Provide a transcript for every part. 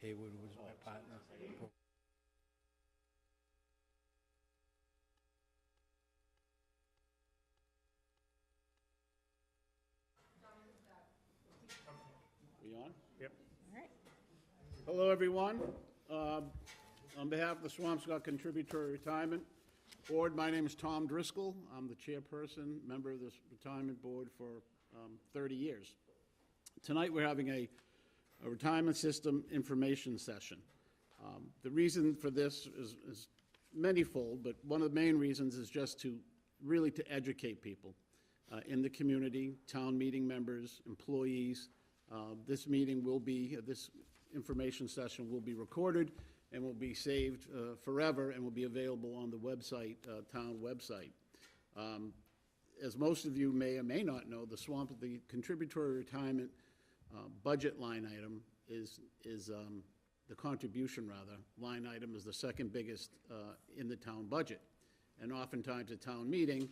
Haywood was my partner. We on? Yep. All right. Hello, everyone. On behalf of the Swampscott Contributory Retirement Board, my name is Tom Driscoll. I'm the chairperson, member of this retirement board for 30 years. Tonight, we're having a retirement system information session. The reason for this is manyfold, but one of the main reasons is just to really to educate people in the community, town meeting members, employees. This meeting will be, this information session will be recorded and will be saved forever and will be available on the website, town website. As most of you may or may not know, the contributory retirement budget line item is the contribution line item is the second biggest in the town budget. And oftentimes at town meeting,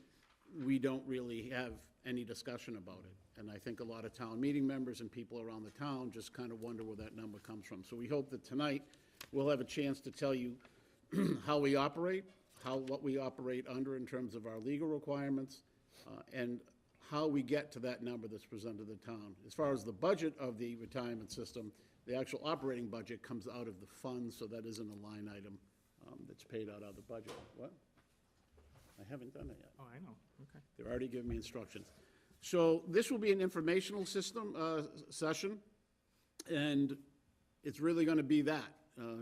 we don't really have any discussion about it. And I think a lot of town meeting members and people around the town just kind of wonder where that number comes from. So we hope that tonight we'll have a chance to tell you how we operate, what we operate under in terms of our legal requirements, and how we get to that number that's presented to the town. As far as the budget of the retirement system, the actual operating budget comes out of the funds, so that isn't a line item that's paid out of the budget. What? I haven't done it yet. Oh, I know, okay. They're already giving me instructions. So this will be an informational system session, and it's really going to be that,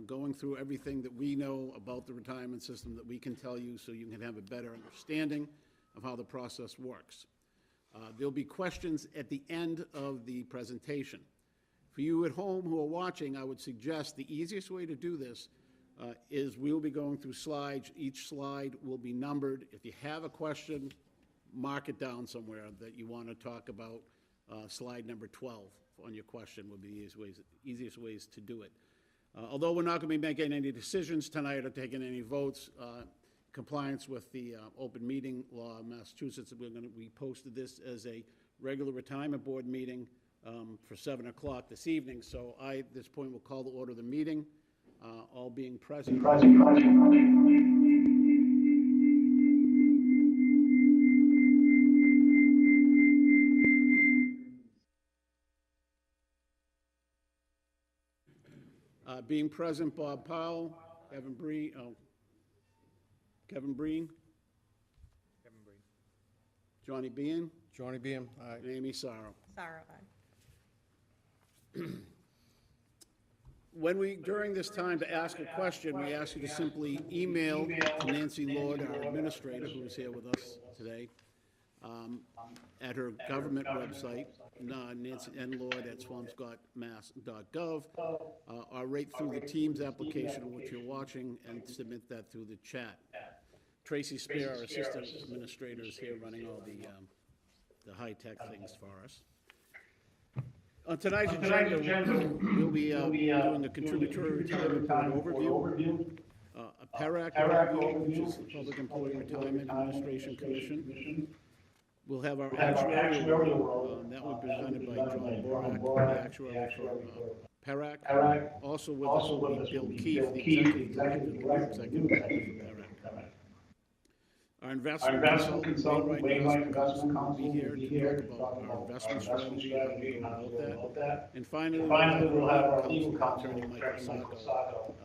going through everything that we know about the retirement system that we can tell you so you can have a better understanding of how the process works. There'll be questions at the end of the presentation. For you at home who are watching, I would suggest the easiest way to do this is we'll be going through slides. Each slide will be numbered. If you have a question, mark it down somewhere that you want to talk about. Slide number 12 on your question would be the easiest ways to do it. Although we're not going to be making any decisions tonight or taking any votes, compliance with the open meeting law in Massachusetts, we posted this as a regular retirement board meeting for 7 o'clock this evening. So at this point, will call the order of the meeting, all being present. Being present, Bob Powell, Kevin Breen, Johnny Bean, Johnny Beam, aye. and Amy Sorrow. Sorrow, During this time to ask a question, we ask you to simply email to Nancy Lord, our administrator, who is here with us today, at her government website, Nancy N. Lord at swampscottmass.gov, or right through the Teams application, which you're watching, and submit that through the chat. Tracy Spear, our assistant administrator, is here running all the high-tech things for us. On tonight's agenda, we'll be doing a contributory retirement board overview, a PERAC overview, which is the Public Employee Retirement Administration Commission. We'll have our actuarial, that will be presented by John Borak, the actuary for PERAC. Also with us will be Bill Keefe, the executive director for PERAC. Our investment consultant, Wainwright Investment Counsel, will be here to talk about our investment strategy, how we go about that. And finally, we'll have our legal counsel, Attorney Michael Sacco,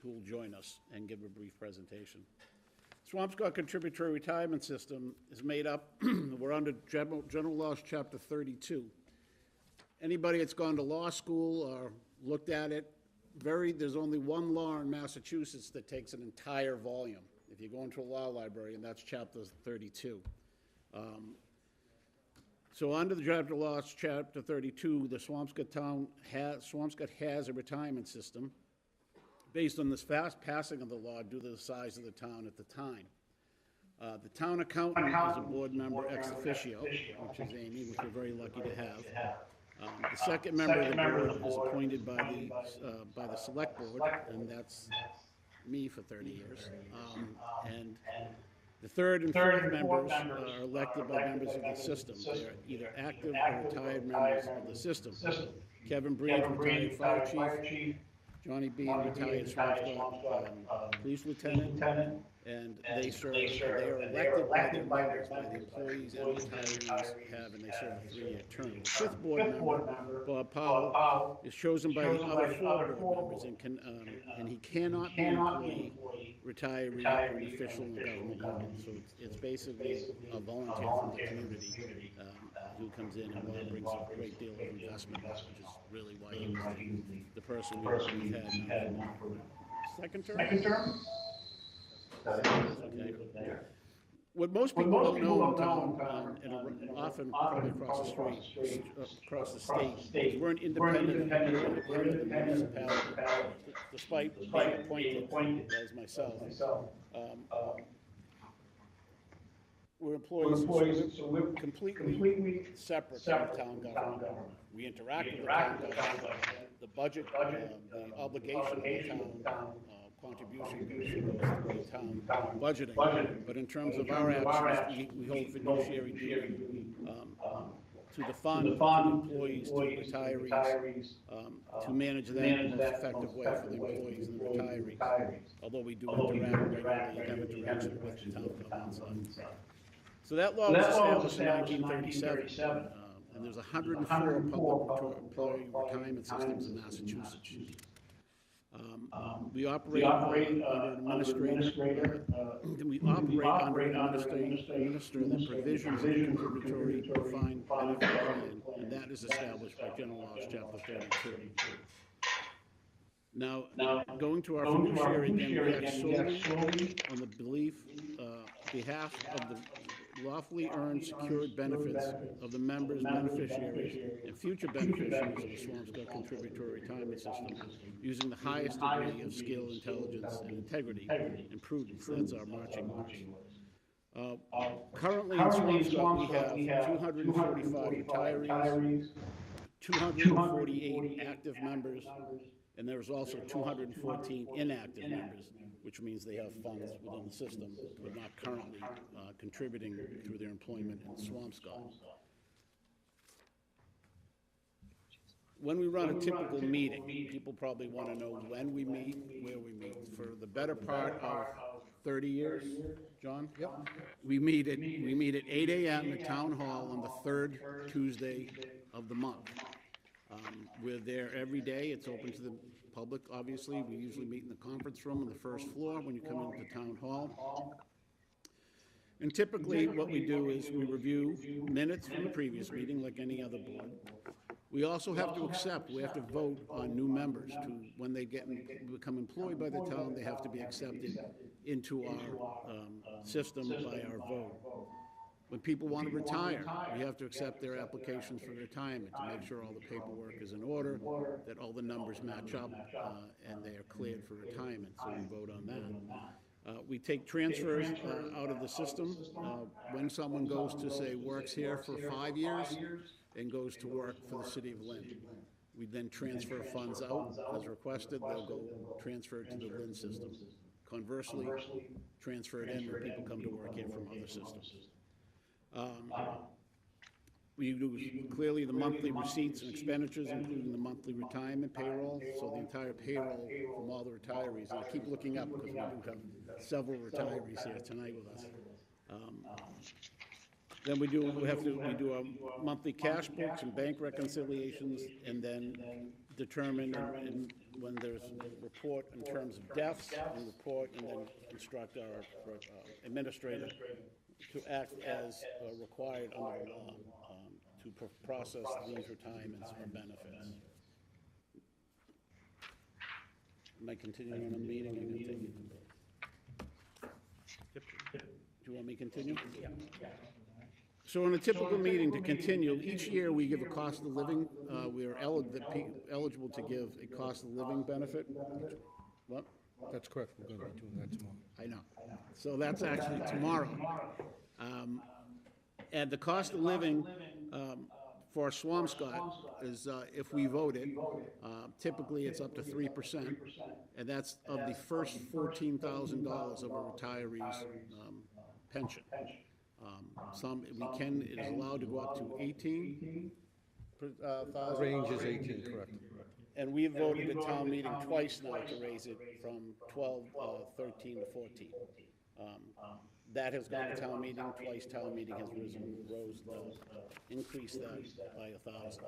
who will join us and give a brief presentation. Swampscott Contributory Retirement System is made up, we're under General Laws Chapter 32. Anybody that's gone to law school or looked at it, there's only one law in Massachusetts that takes an entire volume. If you go into a law library, and that's Chapter 32. So under the General Laws Chapter 32, the Swampscott has a retirement system based on this fast passing of the law due to the size of the town at the time. The town accountant is a board member ex officio, which is Amy, which we're very lucky to have. The second member of the board is appointed by the select board, and that's me for 30 years. And the third and fourth members are elected by members of the system. They are either active or retired members of the system. Kevin Breen, retired fire chief. Johnny B., retired Swampscott police lieutenant, and they are elected by their members, by the employees and retirees have, and they serve a 3-year term. The fifth board member, Bob Powell, is chosen by the other 4 board members and he cannot be an employee, retiree, or an official in the government union. So it's basically a volunteer from the community who comes in, and Bob brings a great deal of investment, which is really why he was the person we've had now for second term? Okay. What most people don't know in town, and often probably across the street, across the state, is we're an independent municipality. Despite being appointed as myself, we're employees, so we're completely separate from the town government. We interact with the town government. The budget, the obligation of the town contribution goes to the town budgeting. But in terms of our actions, we hold fiduciary duty to the fund, to the employees, to the retirees, to manage that in the most effective way for the employees and the retirees. Although we do interact regularly and have interaction with the town government side. So that law was established in 1937, and there's 104 public employee retirement systems in Massachusetts. We operate under an administrator, and we operate under an administrator the provisions of the contributory defined benefit plan, and that is established by General Laws, Chapter 32. Now, going to our fiduciary again, we act solely on the behalf of the lawfully earned secured benefits of the members, beneficiaries, and future beneficiaries of the Swampscott Contributory Retirement System, using the highest degree of skill, intelligence, and integrity and prudence. That's our marching orders. Currently in Swampscott, we have 245 retirees, 248 active members, and there's also 214 inactive members, which means they have funds within the system but not currently contributing through their employment in Swampscott. When we run a typical meeting, people probably want to know when we meet, where we meet. For the better part of 30 years, John? Yep. We meet at 8 a.m. at Town Hall on the 3rd Tuesday of the month. We're there every day. It's open to the public, obviously. We usually meet in the conference room on the first floor when you come into Town Hall. And typically what we do is we review minutes from the previous meeting like any other board. We also have to vote on new members when they become employed by the town. They have to be accepted into our system by our vote. When people want to retire, we have to accept their applications for retirement to make sure all the paperwork is in order, that all the numbers match up, and they are cleared for retirement, so we vote on that. We take transfers out of the system. When someone goes to, say, works here for 5 years and goes to work for the city of Lynn, we then transfer funds out as requested. They'll go transfer to the Lynn system. Conversely, transfer it in when people come to work here from other systems. We do clearly the monthly receipts and expenditures, including the monthly retirement payroll, so the entire payroll from all the retirees. And I keep looking up because we do have several retirees here tonight with us. Then we do our monthly cash books and bank reconciliations, and then determine when there's a report in terms of deaths, and report, and then instruct our administrator to act as required under the law to process these retirements or benefits. Am I continuing on the meeting? I'm going to take it. Yep. Do you want me to continue? Yeah. So in a typical meeting, to continue, each year we give a cost of living. We are eligible to give a cost of living benefit. What? That's correct. We're going to be doing that tomorrow. I know. So that's actually tomorrow. And the cost of living for Swampscott is, if we voted, typically it's up to 3%, and that's of the first $14,000 of a retiree's pension. It is allowed to go up to 18,000. Range is 18, correct. And we voted at town meeting twice now to raise it from 12, 13 to 14. That has gone to town meeting twice. Town meeting has increased that by 1,000.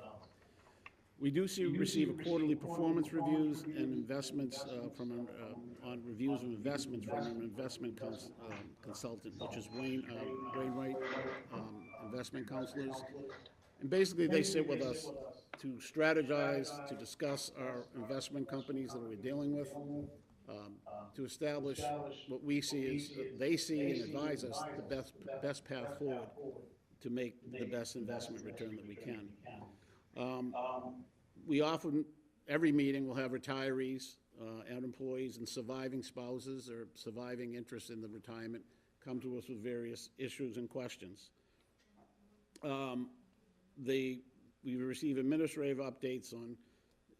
We do receive a quarterly performance reviews and investments on reviews of investments from an investment consultant, which is Wainwright Investment Counselors. And basically, they sit with us to strategize, to discuss our investment companies that we're dealing with, to establish what we see is, they see and advise us the best path forward to make the best investment return that we can. We often, every meeting, will have retirees and employees and surviving spouses or surviving interest in the retirement come to us with various issues and questions. We receive administrative updates on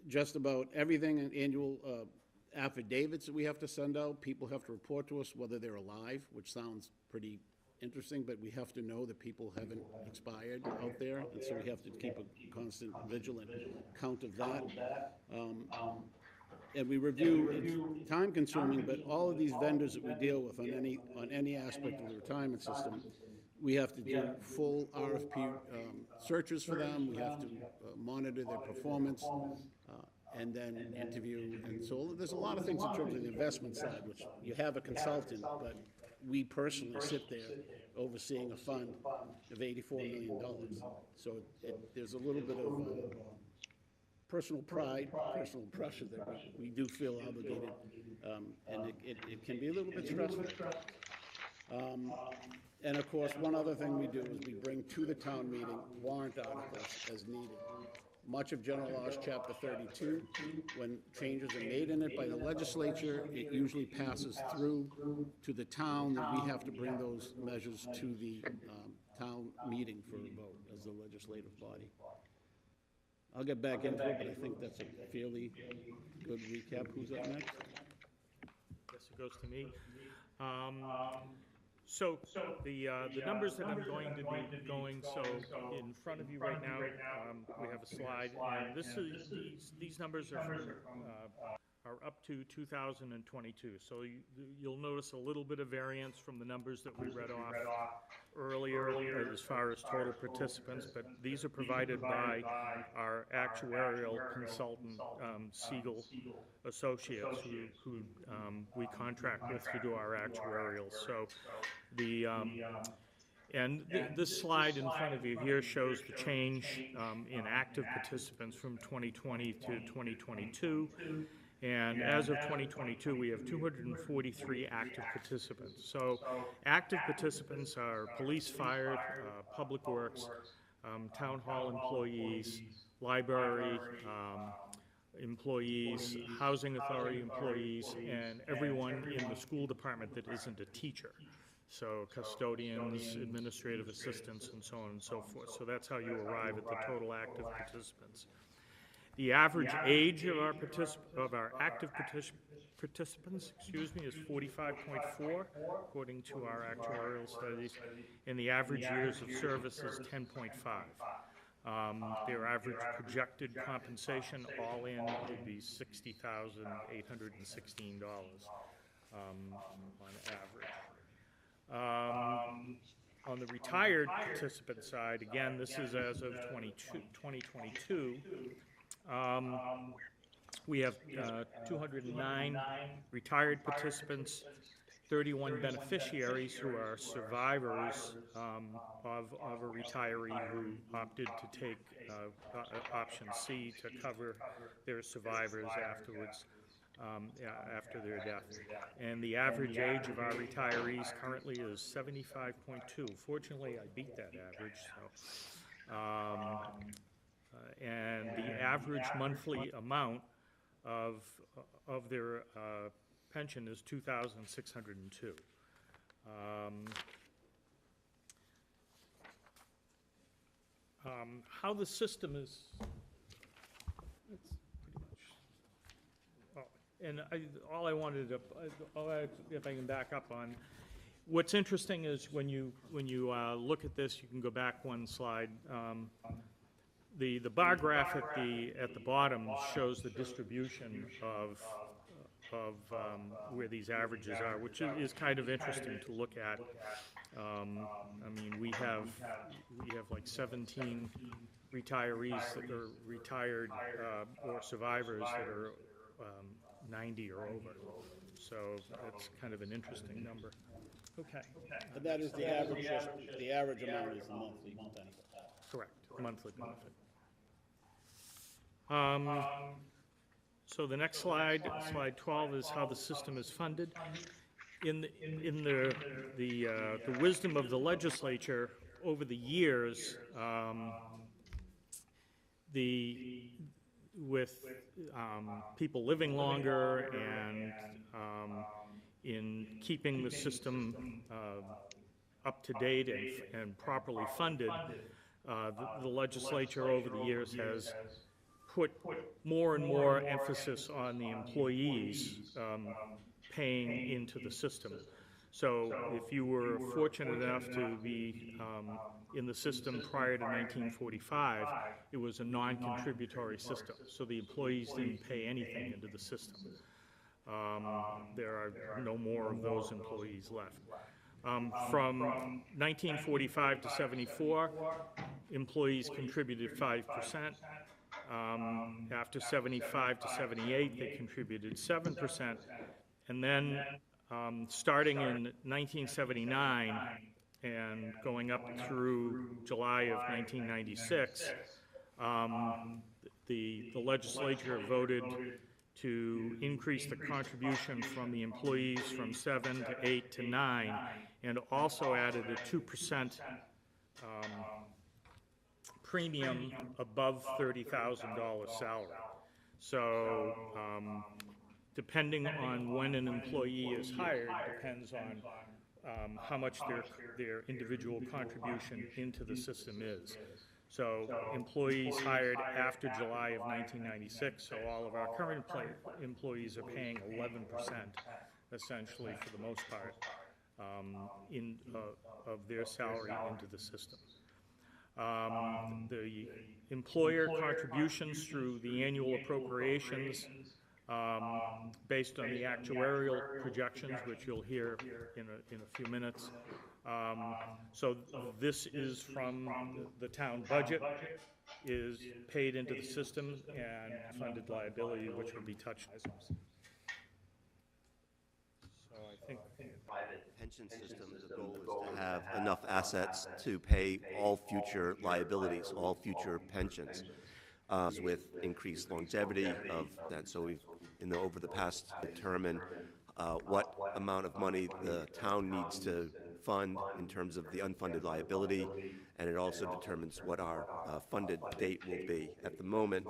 just about everything, and annual affidavits that we have to send out. People have to report to us whether they're alive, which sounds pretty interesting, but we have to know that people haven't expired out there, and so we have to keep a constant vigilant count of that. And we review, it's time-consuming, but all of these vendors that we deal with on any aspect of the retirement system, we have to do full RFP searches for them. We have to monitor their performance, and then interview. And so there's a lot of things in terms of the investment side, which you have a consultant, but we personally sit there overseeing a fund of $84 million. So there's a little bit of personal pride, personal pressure that we do feel obligated, and it can be a little bit stressful. And of course, one other thing we do is we bring to the town meeting warrant articles as needed. Much of General Laws Chapter 32, when changes are made in it by the legislature, it usually passes through to the town, and we have to bring those measures to the town meeting for a vote as the legislative body. I'll get back into it, but I think that's a fairly good recap. Who's up next? Guess it goes to me. So the numbers that I'm going to be going, so in front of you right now, we have a slide, and these numbers are up to 2022. So you'll notice a little bit of variance from the numbers that we read off earlier as far as total participants, but these are provided by our actuarial consultant, Siegel Associates, who we contract with to do our actuarials. So this slide in front of you here shows the change in active participants from 2020 to 2022. And as of 2022, we have 243 active participants. So active participants are police, fire, public works, town hall employees, library employees, housing authority employees, and everyone in the school department that isn't a teacher. So custodians, administrative assistants, and so on and so forth. So that's how you arrive at the total active participants. The average age of our active participants, is 45.4, according to our actuarial studies, and the average years of service is 10.5. Their average projected compensation, all in, would be $60,816 on average. On the retired participant side, again, this is as of 2022. We have 209 retired participants, 31 beneficiaries who are survivors of a retiree who opted to take option C to cover their survivors afterwards, after their death. And the average age of our retirees currently is 75.2. Fortunately, I beat that average. So. And the average monthly amount of their pension is $2,602. How the system is, that's pretty much. And all I wanted to, if I can back up on, what's interesting is when you look at this, you can go back one slide. The bar graph at the bottom shows the distribution of where these averages are, which is kind of interesting to look at. I mean, we have like 17 retirees that are retired or survivors that are 90 or over. So that's kind of an interesting number. Okay. But that is the average, the average amount is the monthly benefit. Correct, monthly benefit. So the next slide, slide 12, is how the system is funded. In the wisdom of the legislature over the years, with people living longer and in keeping the system up to date and properly funded, the legislature over the years has put more and more emphasis on the employees paying into the system. So if you were fortunate enough to be in the system prior to 1945, it was a non-contributory system, so the employees didn't pay anything into the system. There are no more of those employees left. From 1945 to 74, employees contributed 5%. After 75 to 78, they contributed 7%. And then starting in 1979 and going up through July of 1996, the legislature voted to increase the contribution from the employees from 7 to 8 to 9, and also added a 2% premium above $30,000 salary. So depending on when an employee is hired depends on how much their individual contribution into the system is. So employees hired after July of 1996, so all of our current employees are paying 11%, essentially, for the most part, of their salary into the system. The employer contributions through the annual appropriations, based on the actuarial projections, which you'll hear in a few minutes. So this is from the town budget, is paid into the system, and funded liability, which will be touched. So I think private pension system, the goal is to have enough assets to pay all future liabilities, all future pensions. With increased longevity of that, so we've over the past determined what amount of money the town needs to fund in terms of the unfunded liability, and it also determines what our funded date will be. At the moment,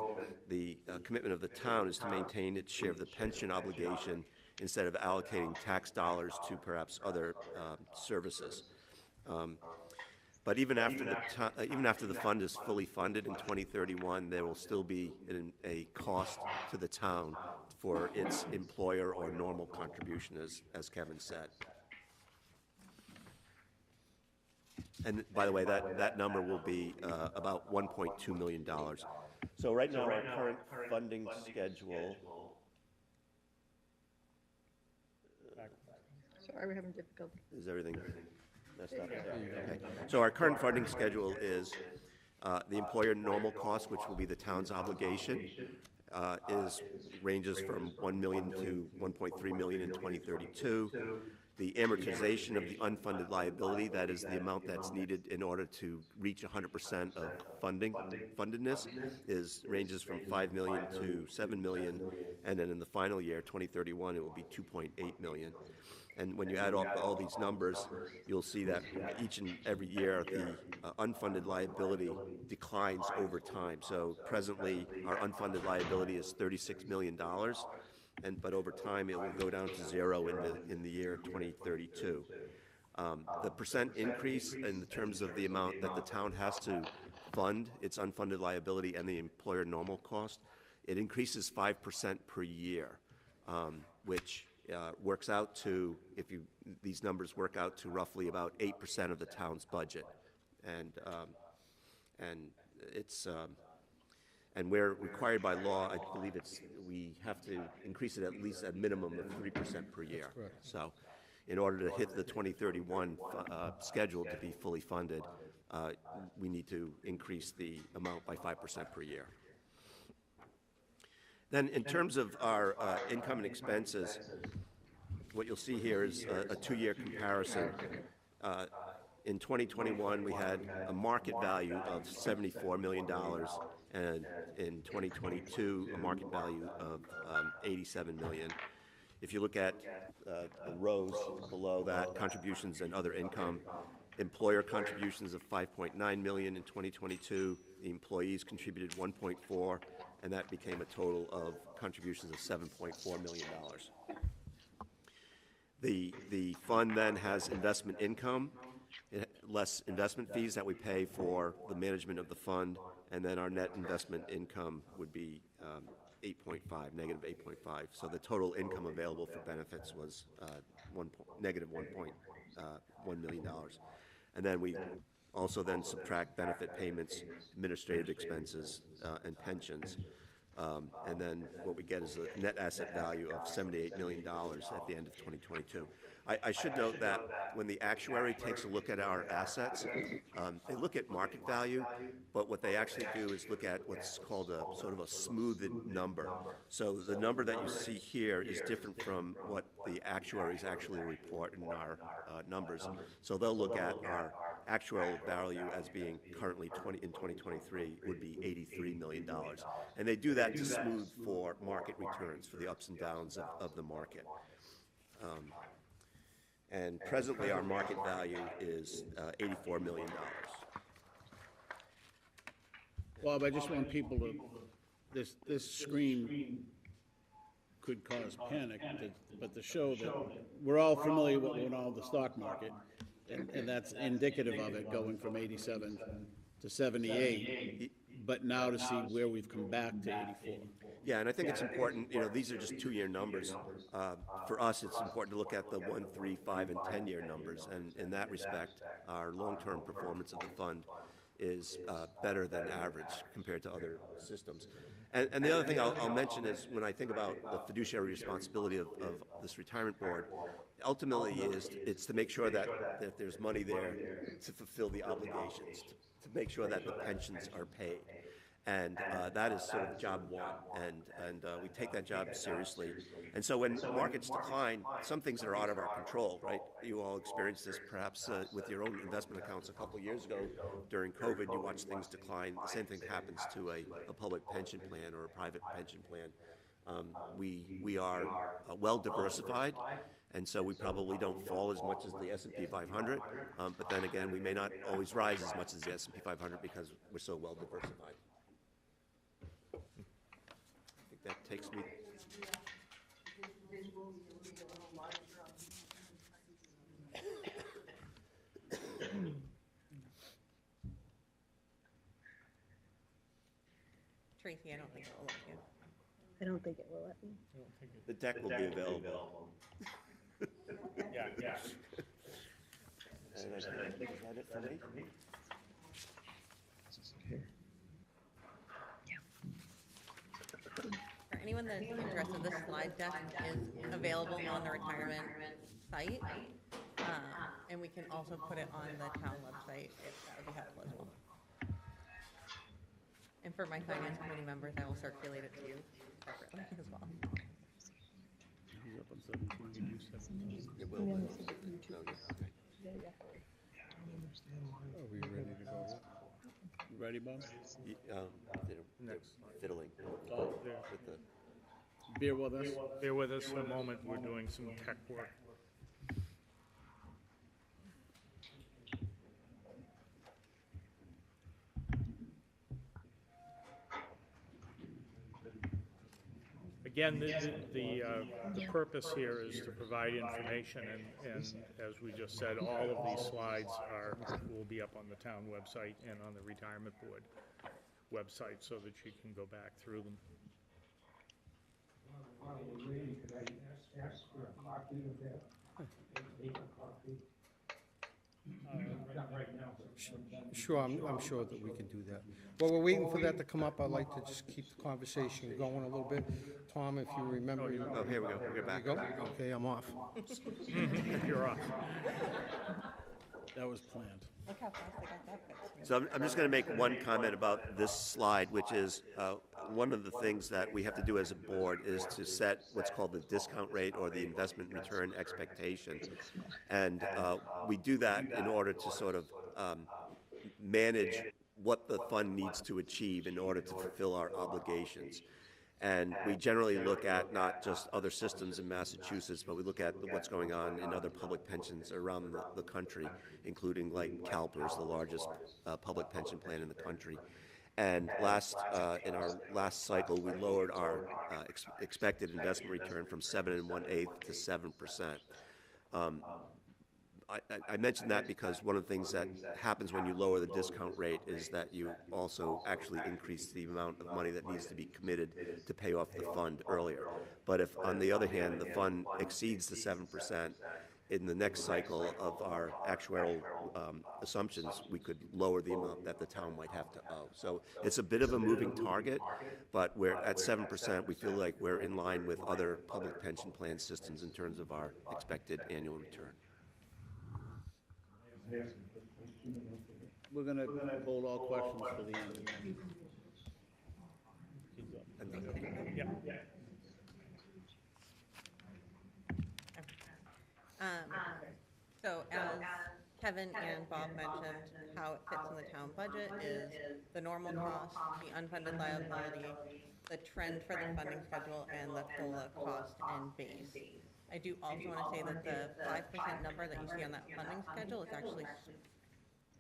the commitment of the town is to maintain its share of the pension obligation instead of allocating tax dollars to perhaps other services. But even after the fund is fully funded in 2031, there will still be a cost to the town for its employer or normal contribution, as Kevin said. And by the way, that number will be about $1.2 million. So right now, our current funding schedule. Sorry, we're having difficulty. Is everything messed up? Okay. So our current funding schedule is the employer normal cost, which will be the town's obligation, ranges from $1 million to $1.3 million in 2032. The amortization of the unfunded liability, that is the amount that's needed in order to reach 100% of fundedness, ranges from $5 million to $7 million, and then in the final year, 2031, it will be $2.8 million. And when you add up all these numbers, you'll see that each and every year the unfunded liability declines over time. So presently, our unfunded liability is $36 million, but over time it will go down to zero in the year 2032. The percent increase in the terms of the amount that the town has to fund its unfunded liability and the employer normal cost, it increases 5% per year, which works out to, these numbers work out to roughly about 8% of the town's budget, and it's And where required by law, I believe we have to increase it at least a minimum of 3% per year. So in order to hit the 2031 schedule to be fully funded, we need to increase the amount by 5% per year. Then in terms of our income and expenses, what you'll see here is a two-year comparison. In 2021, we had a market value of $74 million, and in 2022, a market value of $87 million. If you look at the rows below that, contributions and other income, employer contributions of $5.9 million in 2022, the employees contributed $1.4, and that became a total of contributions of $7.4 million. The fund then has investment income, less investment fees that we pay for the management of the fund, and then our net investment income would be negative 8.5. So the total income available for benefits was negative $1.1 million. And then we also then subtract benefit payments, administrative expenses, and pensions. And then what we get is a net asset value of $78 million at the end of 2022. I should note that when the actuary takes a look at our assets, they look at market value, but what they actually do is look at what's called a sort of a smoothed number. So the number that you see here is different from what the actuaries actually report in our numbers. So they'll look at our actual value as being currently in 2023 would be $83 million. And they do that to smooth for market returns, for the ups and downs of the market. And presently our market value is $84 million. Bob, I just want people to, this screen could cause panic, but to show that we're all familiar with going on the stock market, and that's indicative of it going from 87 to 78, but now to see where we've come back to 84. Yeah, and I think it's important, these are just two-year numbers. For us, it's important to look at the 1, 3, 5, and 10-year numbers, and in that respect, our long-term performance of the fund is better than average compared to other systems. And the other thing I'll mention is when I think about the fiduciary responsibility of this retirement board, ultimately it's to make sure that there's money there to fulfill the obligations, to make sure that the pensions are paid. And that is sort of job one, and we take that job seriously. And so when markets decline, some things are out of our control, right? You all experienced this perhaps with your own investment accounts a couple years ago. During COVID, you watched things decline. The same thing happens to a public pension plan or a private pension plan. We are well diversified, and so we probably don't fall as much as the S&P 500, but then again, we may not always rise as much as the S&P 500 because we're so well diversified. I think that takes me... Tracy, I don't think it will let you. I don't think it will let me. The deck will be available. Yeah. And I think, is that it for me? For anyone that is interested, this slide deck is available on the retirement site. And we can also put it on the town website if that would be helpful as well. And for my finance committee members, I will circulate it to you separately as well. He's up on 17. It will. No, yeah, okay. Are we ready to go yet? You ready, Bob? They're fiddling Oh, with the... bear with us. Bear with us for a moment, we're doing some tech work. Again, the purpose here is to provide information, and as we just said, all of these slides will be up on the town website and on the retirement board website so that you can go back through them. While you're waiting, could I ask for a copy of that? Make a copy? Not right now, but Sure, I'm sure that we can do that. While we're waiting for that to come up, I'd like to just keep the conversation going a little bit. Tom, if you remember. Oh, here we go, we're There back. you go. Okay, I'm off. You're off. That was planned. Look how fast I got that fixed. So I'm just going to make one comment about this slide, which is one of the things that we have to do as a board is to set what's called the discount rate or the investment return expectation. And we do that in order to sort of manage what the fund needs to achieve in order to fulfill our obligations. And we generally look at not just other systems in Massachusetts, but we look at what's going on in other public pensions around the country, including like CalPERS, the largest public pension plan in the country. And in our last cycle, we lowered our expected investment return from 7 1/8 to 7%. I mentioned that because one of the things that happens when you lower the discount rate is that you also actually increase the amount of money that needs to be committed to pay off the fund earlier. But if, on the other hand, the fund exceeds the 7%, in the next cycle of our actuarial assumptions, we could lower the amount that the town might have to owe. So it's a bit of a moving target, but we're at 7%. We feel like we're in line with other public pension plan systems in terms of our expected annual return. We're gonna hold all questions for the end. So as Kevin and Bob mentioned, how it fits in the town budget is the normal cost, the unfunded liability, the trend for the funding schedule, and the COLA cost and base. I do also want to say that the 5% number that you see on that funding schedule is actually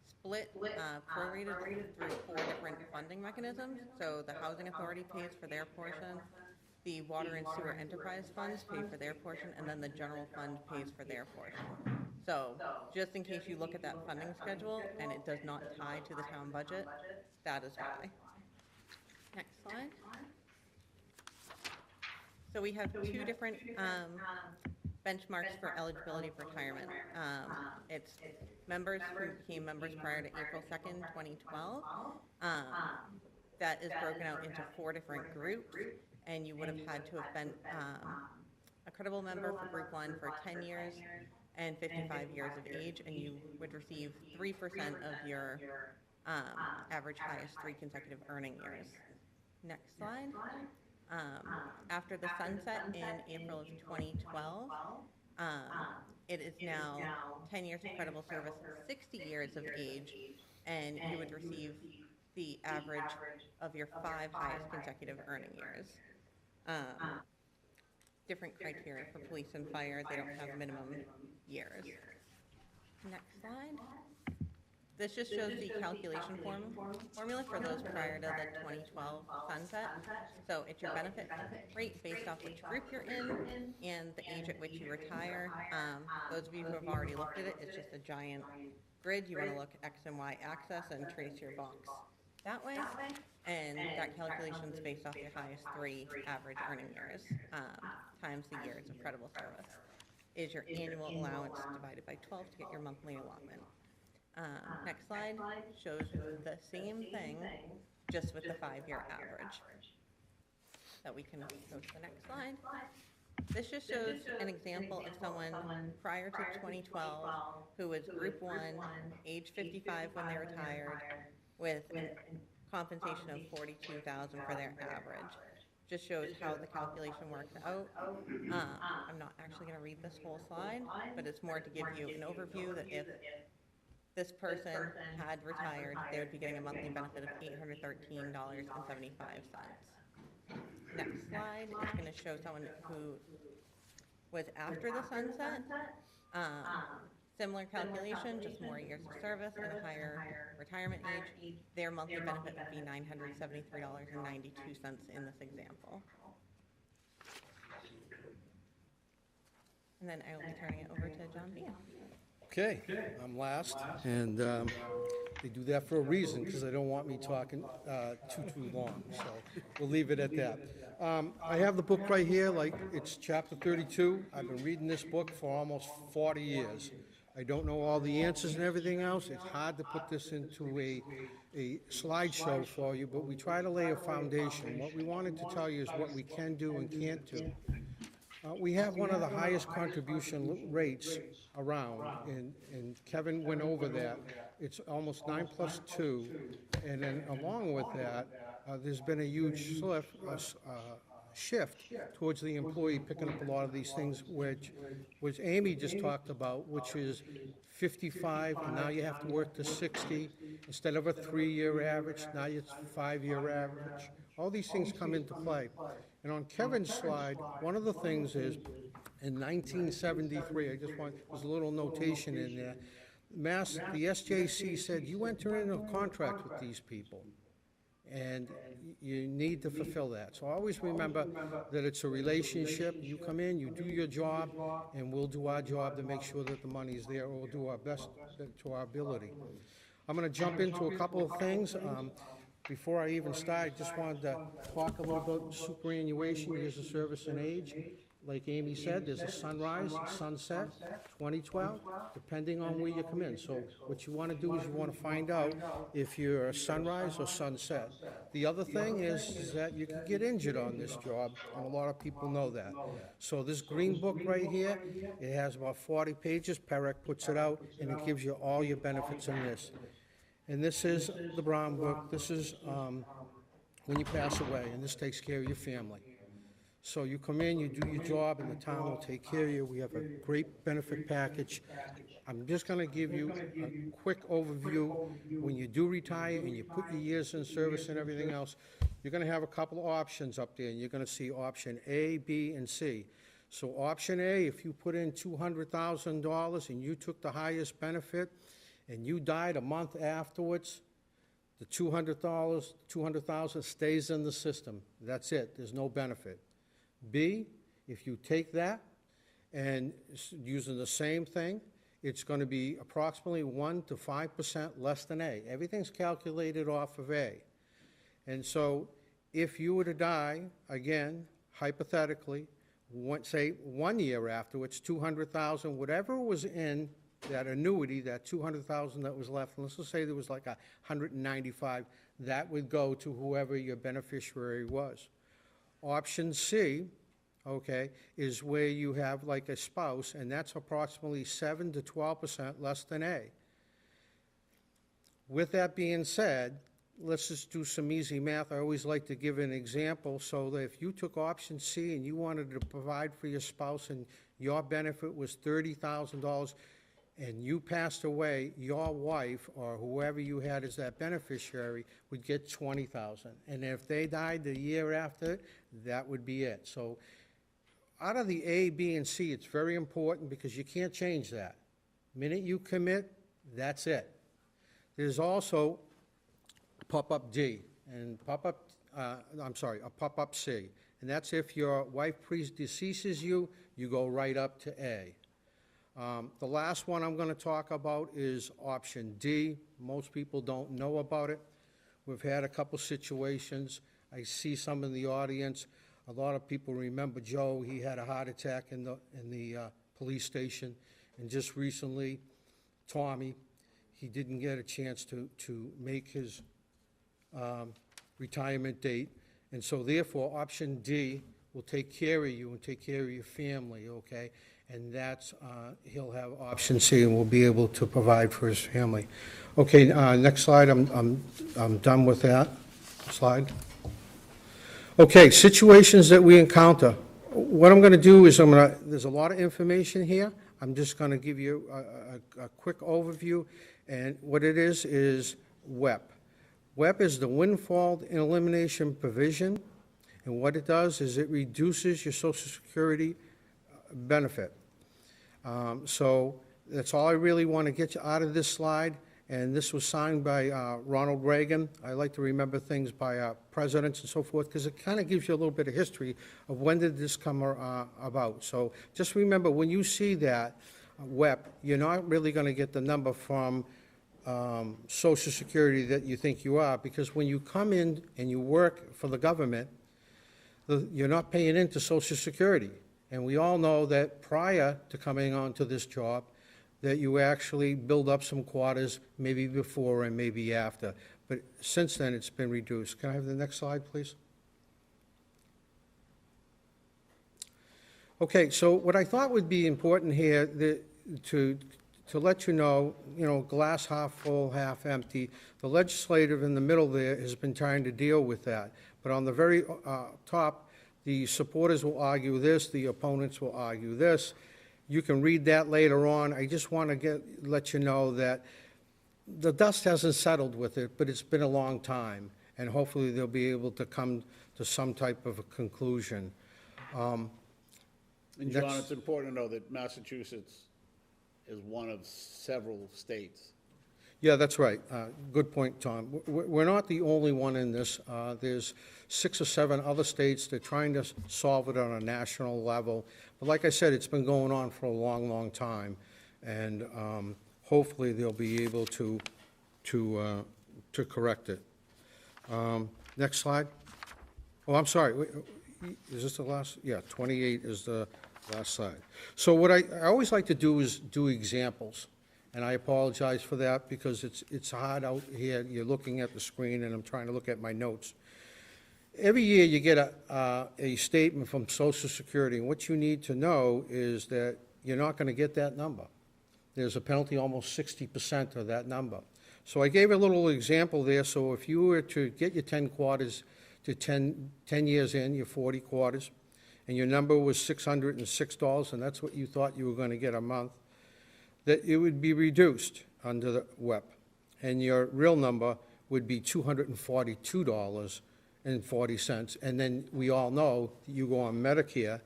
split, prorated through 4 different funding mechanisms. So the Housing Authority pays for their portion, the Water and Sewer Enterprise Funds pay for their portion, and then the general fund pays for their portion. So just in case you look at that funding schedule and it does not tie to the town budget, that is why. Next slide. So we have 2 different benchmarks for eligibility for retirement. It's members who became members prior to April 2nd, 2012. That is broken out into 4 different groups, and you would have had to have been a credible member for Group 1 for 10 years and 55 years of age, and you would receive 3% of your average highest 3 consecutive earning years. Next slide. After the sunset in April of 2012, it is now 10 years of credible service, 60 years of age, and you would receive the average of your 5 highest consecutive earning years. Different criteria for police and fire, they don't have minimum years. Next slide. This just shows the calculation formula for those prior to the 2012 sunset. So it's your benefit rate based off which group you're in and the age at which you retire. Those of you who have already looked at it, it's just a giant grid. You want to look X and Y axis and trace your box that way. And that calculation is based off your highest 3 average earning years times the years of credible service. Is your annual allowance divided by 12 to get your monthly allotment. Next slide shows the same thing, just with the 5-year average. So we can go to the next slide. This just shows an example of someone prior to 2012 who was Group 1, age 55 when they retired, with a compensation of $42,000 for their average. Just shows how the calculation works out. I'm not actually going to read this whole slide, but it's more to give you an overview that if this person had retired, they would be getting a monthly benefit of $813.75. Next slide is going to show someone who was after the sunset. Similar calculation, just more years of service and a higher retirement age. Their monthly benefit would be $973.92 in this example. And then I will be turning it over to John Villa. Okay, I'm last, and they do that for a reason, because they don't want me talking too long, so we'll leave it at that. I have the book right here, like, it's chapter 32. I've been reading this book for almost 40 years. I don't know all the answers and everything else. It's hard to put this into a slideshow for you, but we try to lay a foundation. What we wanted to tell you is what we can do and can't do. We have one of the highest contribution rates around, and Kevin went over that. It's almost 9+2, and then along with that, there's been a huge shift towards the employee picking up a lot of these things, which Amy just talked about, which is 55, and now you have to work to 60. Instead of a 3-year average, now it's a 5-year average. All these things come into play. And on Kevin's slide, one of the things is, in 1973, there's a little notation in there, the SJC said, you enter into a contract with these people, and you need to fulfill that. So always remember that it's a relationship. You come in, you do your job, and we'll do our job to make sure that the money's there, or we'll do our best to our ability. I'm going to jump into a couple of things. Before I even start, I just wanted to talk a little about superannuation, years of service and age. Like Amy said, there's a sunrise, sunset, 2012, depending on where you come in. So what you want to do is you want to find out if you're a sunrise or sunset. The other thing is that you can get injured on this job, and a lot of people know that. So this green book right here, it has about 40 pages. PEREC puts it out, and it gives you all your benefits in this. And this is the brown book. This is when you pass away, and this takes care of your family. So you come in, you do your job, and the town will take care of you. We have a great benefit package. I'm just going to give you a quick overview. When you do retire and you put your years in service and everything else, you're going to have a couple of options up there, and you're going to see option A, B, and C. So option A, if you put in $200,000 and you took the highest benefit and you died a month afterwards, the $200,000 stays in the system. That's it. There's no benefit. B, if you take that and using the same thing, it's going to be approximately 1 to 5% less than A. Everything's calculated off of A. And so if you were to die, again, hypothetically, say 1 year afterwards, $200,000, whatever was in that annuity, that $200,000 that was left, and let's just say there was like $195,000, that would go to whoever your beneficiary was. Option C, okay, is where you have like a spouse, and that's approximately 7 to 12% less than A. With that being said, let's just do some easy math. I always like to give an example so that if you took option C and you wanted to provide for your spouse and your benefit was $30,000 and you passed away, your wife or whoever you had as that beneficiary would get $20,000. And if they died the year after, that would be it. So out of the A, B, and C, it's very important because you can't change that. The minute you commit, that's it. There's also pop-up D, and a pop-up C. And that's if your wife predeceases you, you go right up to A. The last one I'm going to talk about is option D. Most people don't know about it. We've had a couple situations. I see some in the audience. A lot of people remember Joe. He had a heart attack in the police station. And just recently, Tommy, he didn't get a chance to make his retirement date. And so therefore, option D will take care of you and take care of your family, okay? And that's, he'll have option C and will be able to provide for his family. Okay, next slide. I'm done with that slide. Okay, situations that we encounter. What I'm going to do is there's a lot of information here. I'm just going to give you a quick overview. And what it is WEP. WEP is the Windfall Elimination Provision. And what it does is it reduces your Social Security benefit. So that's all I really want to get you out of this slide. And this was signed by Ronald Reagan. I like to remember things by presidents and so forth because it kind of gives you a little bit of history of when did this come about. So just remember, when you see that WEP, you're not really going to get the number from Social Security that you think you are, because when you come in and you work for the government, you're not paying into Social Security. And we all know that prior to coming on to this job, that you actually build up some quarters, maybe before and maybe after. But since then, it's been reduced. Can I have the next slide, please? Okay, so what I thought would be important here, to let you know, glass half full, half empty, the legislative in the middle there has been trying to deal with that. But on the very top, the supporters will argue this, the opponents will argue this. You can read that later on. I just want to let you know that the dust hasn't settled with it, but it's been a long time, and hopefully they'll be able to come to some type of a conclusion. And John, it's important to know that Massachusetts is one of several states. Yeah, that's right. Good point, Tom. We're not the only one in this. There's 6 or 7 other states that are trying to solve it on a national level. But like I said, it's been going on for a long, long time, and hopefully they'll be able to correct it. Next slide. Oh, I'm sorry. Is this the last? Yeah, 28 is the last slide. So what I always like to do is do examples. And I apologize for that because it's hard out here. You're looking at the screen and I'm trying to look at my notes. Every year you get a statement from Social Security, and what you need to know is that you're not going to get that number. There's a penalty almost 60% of that number. So I gave a little example there. So if you were to get your 10 quarters to 10 years in, your 40 quarters, and your number was $606, and that's what you thought you were going to get a month, that it would be reduced under the WEP, and your real number would be $242.40. And then we all know that you go on Medicare,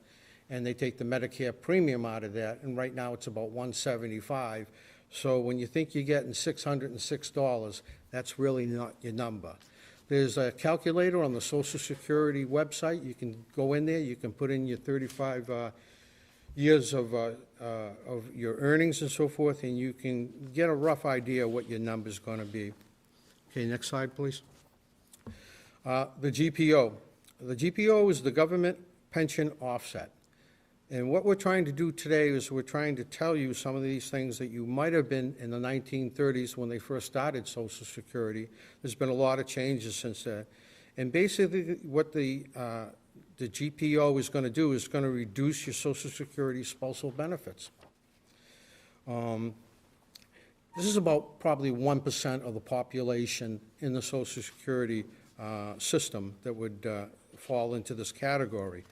and they take the Medicare premium out of that, and right now it's about $175. So when you think you're getting $606, that's really not your number. There's a calculator on the Social Security website. You can go in there, you can put in your 35 years of your earnings and so forth, and you can get a rough idea what your number's going to be. Okay, next slide, please. The GPO. The GPO is the government pension offset. And what we're trying to do today is we're trying to tell you some of these things that you might have been in the 1930s when they first started Social Security. There's been a lot of changes since then. And basically what the GPO is going to do is going to reduce your Social Security spousal benefits. This is about probably 1% of the population in the Social Security system that would fall into this category.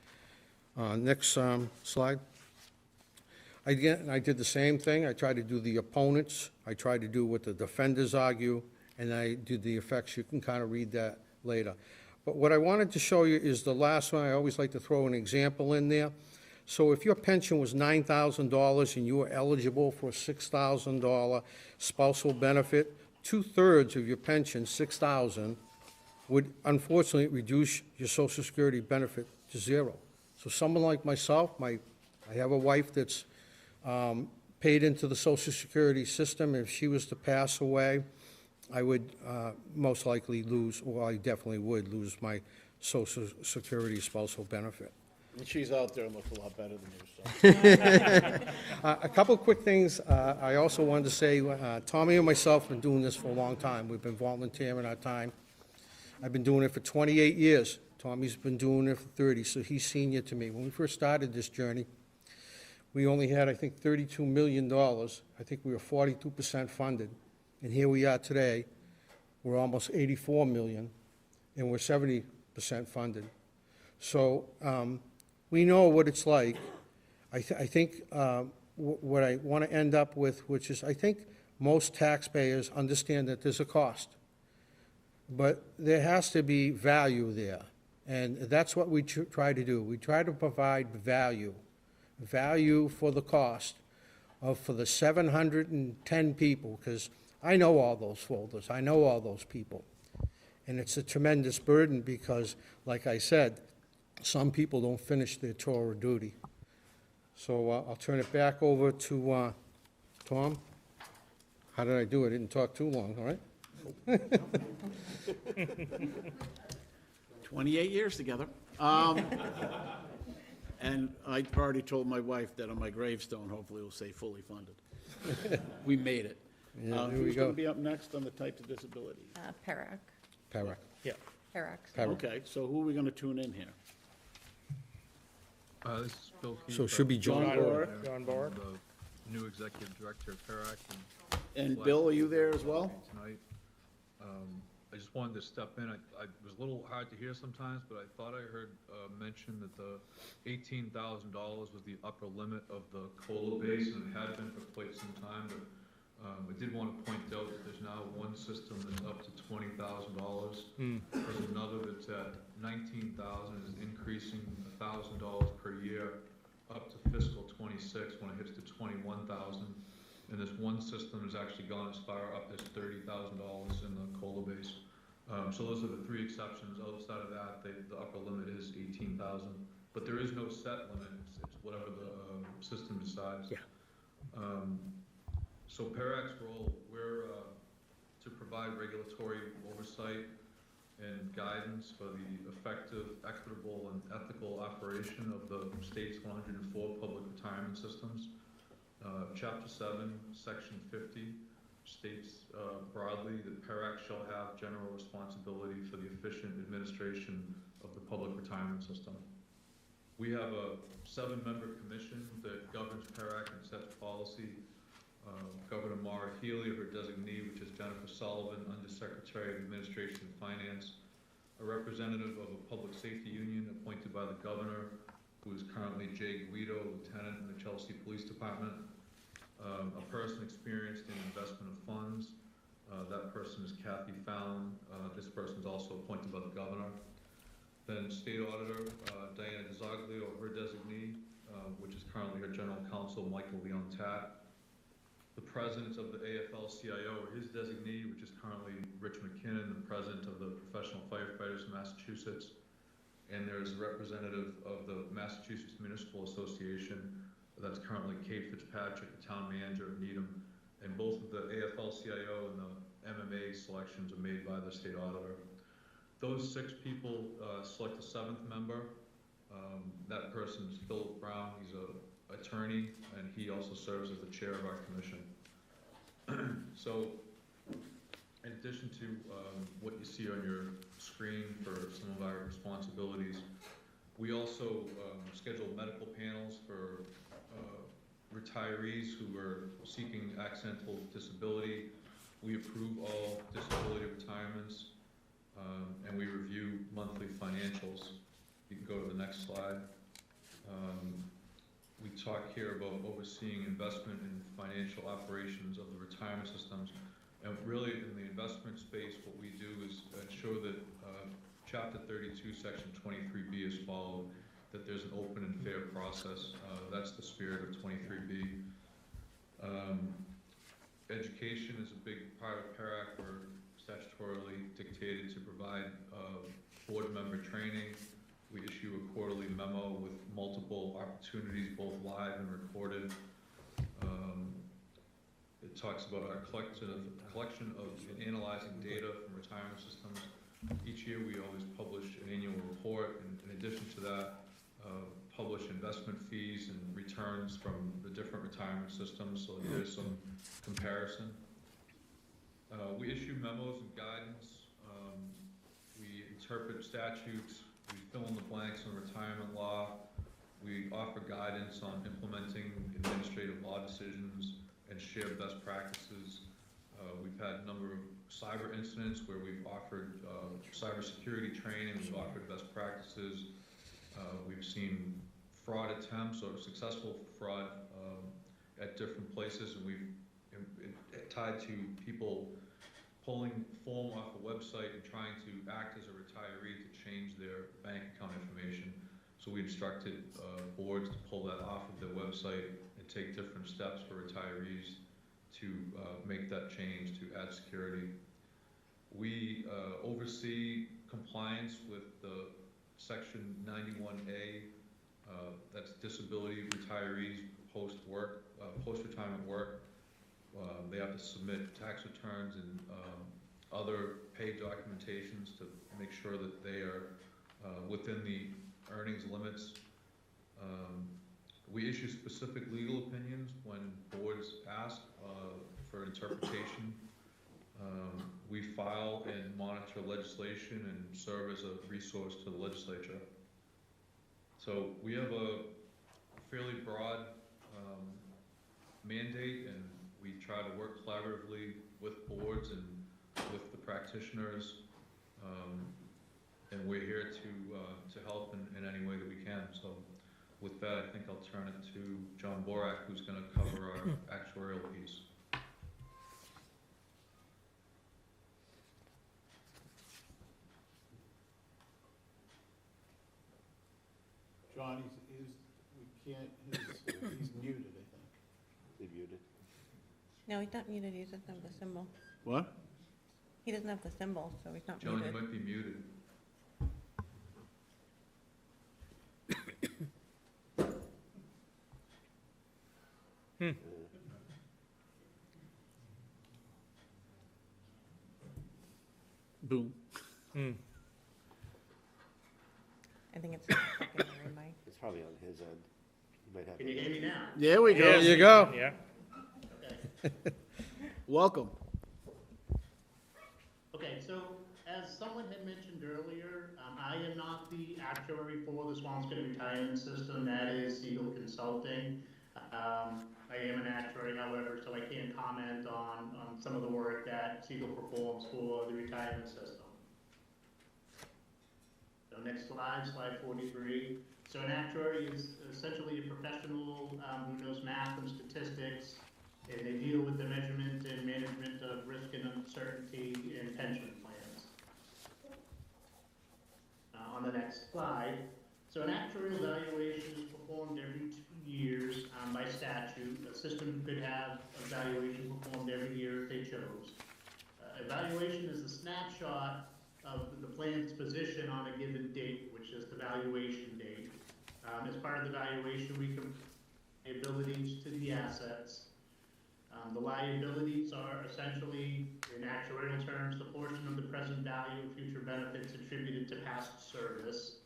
Next slide. Again, I did the same thing. I tried to do the opponents. I tried to do what the defenders argue, and I did the effects. You can kind of read that later. But what I wanted to show you is the last one. I always like to throw an example in there. So if your pension was $9,000 and you were eligible for a $6,000 spousal benefit, 2/3 of your pension, $6,000, would unfortunately reduce your Social Security benefit to 0. So someone like myself, I have a wife that's paid into the Social Security system. If she was to pass away, I would most likely lose, or I definitely would lose my Social Security spousal benefit. And she's out there and looks a lot better than you, so. A couple of quick things I also wanted to say. Tommy and myself have been doing this for a long time. We've been volunteering our time. I've been doing it for 28 years. Tommy's been doing it for 30, so he's senior to me. When we first started this journey, we only had, I think, $32 million. I think we were 42% funded. And here we are today. We're almost 84 million, and we're 70% funded. So we know what it's like. I think what I want to end up with, which is I think most taxpayers understand that there's a cost. But there has to be value there. And that's what we try to do. We try to provide value for the cost for the 710 people, because I know all those folders. I know all those people. And it's a tremendous burden because, like I said, some people don't finish their tour of duty. So I'll turn it back over to Tom. How did I do? I didn't talk too long, all right? 28 years together. And I already told my wife that on my gravestone, hopefully it will say fully funded. We made it. Yeah, there we Who's going go. to be up next on the types of disability? PERAC, Para. Yeah. PERAC. Para. Okay, so who are we going to tune in here? This is Bill Keefe. So it should be John. John Borer. John Borer. I'm the new executive director of PERAC. And Bill, are you there as well? Tonight. I just wanted to step in. I was a little hard to hear sometimes, but I thought I heard mention that the $18,000 was the upper limit of the COLA base, and it had been for quite some time, but I did want to point out that there's now one system that's up to $20,000. There's another that's at $19,000, is increasing $1,000 per year up to fiscal '26 when it hits to $21,000. And this one system has actually gone as far up as $30,000 in the COLA base. So those are the three exceptions. Outside of that, the upper limit is 18,000. But there is no set limit. It's whatever the system decides. Yeah. So PERAC's role, we're to provide regulatory oversight and guidance for the effective, equitable, and ethical operation of the state's 104 public retirement systems. Chapter 7, Section 50 states broadly that PERAC shall have general responsibility for the efficient administration of the public retirement system. We have a 7-member commission that governs PERAC and sets policy. Governor Maura Healey, her designee, which is Jennifer Sullivan, Undersecretary of Administration and Finance, a representative of a public safety union appointed by the governor, who is currently Jay Guido, lieutenant in the Chelsea Police Department, a person experienced in investment of funds. That person is Kathy Fallon. This person is also appointed by the governor. Then State Auditor Diana DiZoglio, her designee, which is currently her General Counsel, Michael Leontat. The President of the AFL-CIO, or his designee, which is currently Rich McKinnon, the President of the Professional Firefighters of Massachusetts. And there's a representative of the Massachusetts Municipal Association, that's currently Kate Fitzpatrick, the Town Manager of Needham. And both of the AFL-CIO and the MMA selections are made by the State Auditor. Those 6 people select a 7th member. That person is Philip Brown. He's an attorney, and he also serves as the chair of our commission. So, in addition to what you see on your screen for some of our responsibilities, we also schedule medical panels for retirees who are seeking accidental disability. We approve all disability retirements, and we review monthly financials. You can go to the next slide. We talk here about overseeing investment in financial operations of the retirement systems. And really, in the investment space, what we do is ensure that Chapter 32, Section 23B is followed, that there's an open and fair process. That's the spirit of 23B. Education is a big part of PERAC. We're statutorily dictated to provide board member training. We issue a quarterly memo with multiple opportunities, both live and recorded. It talks about our collection of and analyzing data from retirement systems. Each year we always publish an annual report, and in addition to that, publish investment fees and returns from the different retirement systems, so there's some comparison. We issue memos and guidance. We interpret statutes. We fill in the blanks on retirement law. We offer guidance on implementing administrative law decisions and share best practices. We've had a number of cyber incidents where we've offered cybersecurity training, we've offered best practices. We've seen fraud attempts or successful fraud at different places, and we've tied to people pulling form off a website and trying to act as a retiree to change their bank account information. So we instructed boards to pull that off of their website and take different steps for retirees to make that change to add security. We oversee compliance with the Section 91A, that's disability retirees post-retirement work. They have to submit tax returns and other paid documentations to make sure that they are within the earnings limits. We issue specific legal opinions when boards ask for interpretation. We file and monitor legislation and serve as a resource to the legislature. So we have a fairly broad mandate, and we try to work collaboratively with boards and with the practitioners, and we're here to help in any way that we can. So with that, I think I'll turn it to John Borak, who's going to cover our actuarial piece. John, he's muted, I think. They muted. No, he's not muted, he doesn't have the symbol. What? He doesn't have the symbol, so he's not John, muted. you might be muted. Boom. I think it's the secondary mic. It's probably on his end. He might have. Can you hear me now? There we go. Yes. There you go. Yeah. Okay. Welcome. Okay, so as someone had mentioned earlier, I am not the actuary for the Swampscott retirement system. That is Siegel Consulting. I am an actuary, however, so I can't comment on some of the work that Siegel performs for the retirement system. So next slide, slide 43. So an actuary is essentially a professional who knows math and statistics, and they deal with the measurement and management of risk and uncertainty in pension plans. On the next slide, so an actuarial evaluation is performed every 2 years by statute. A system could have evaluation performed every year if they chose. Evaluation is a snapshot of the plan's position on a given date, which is the valuation date. As part of the valuation, we compare liabilities to the assets. The liabilities are essentially, in actuarial terms, the portion of the present value of future benefits attributed to past service.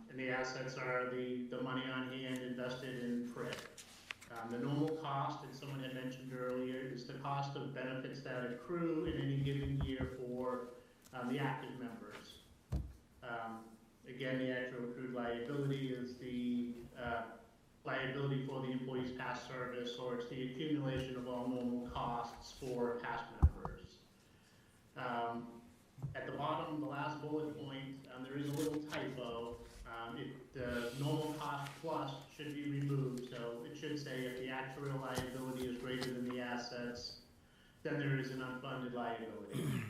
And the assets are the money on hand invested in PRIT. The normal cost, as someone had mentioned earlier, is the cost of benefits that accrue in any given year for the active members. Again, the actual accrued liability is the liability for the employee's past service, or it's the accumulation of all normal costs for past members. At the bottom, the last bullet point, there is a little typo. The normal cost plus should be removed, so it should say if the actuarial liability is greater than the assets, then there is an unfunded liability.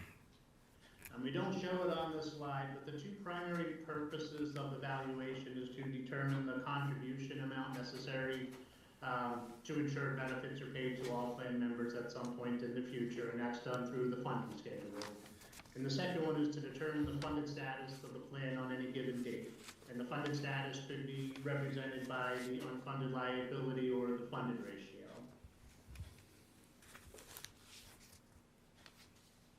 We don't show it on this slide, but the two primary purposes of the valuation is to determine the contribution amount necessary to ensure benefits are paid to all plan members at some point in the future, and that's done through the funding schedule. And the second one is to determine the funded status of the plan on any given date. And the funded status could be represented by the unfunded liability or the funded ratio.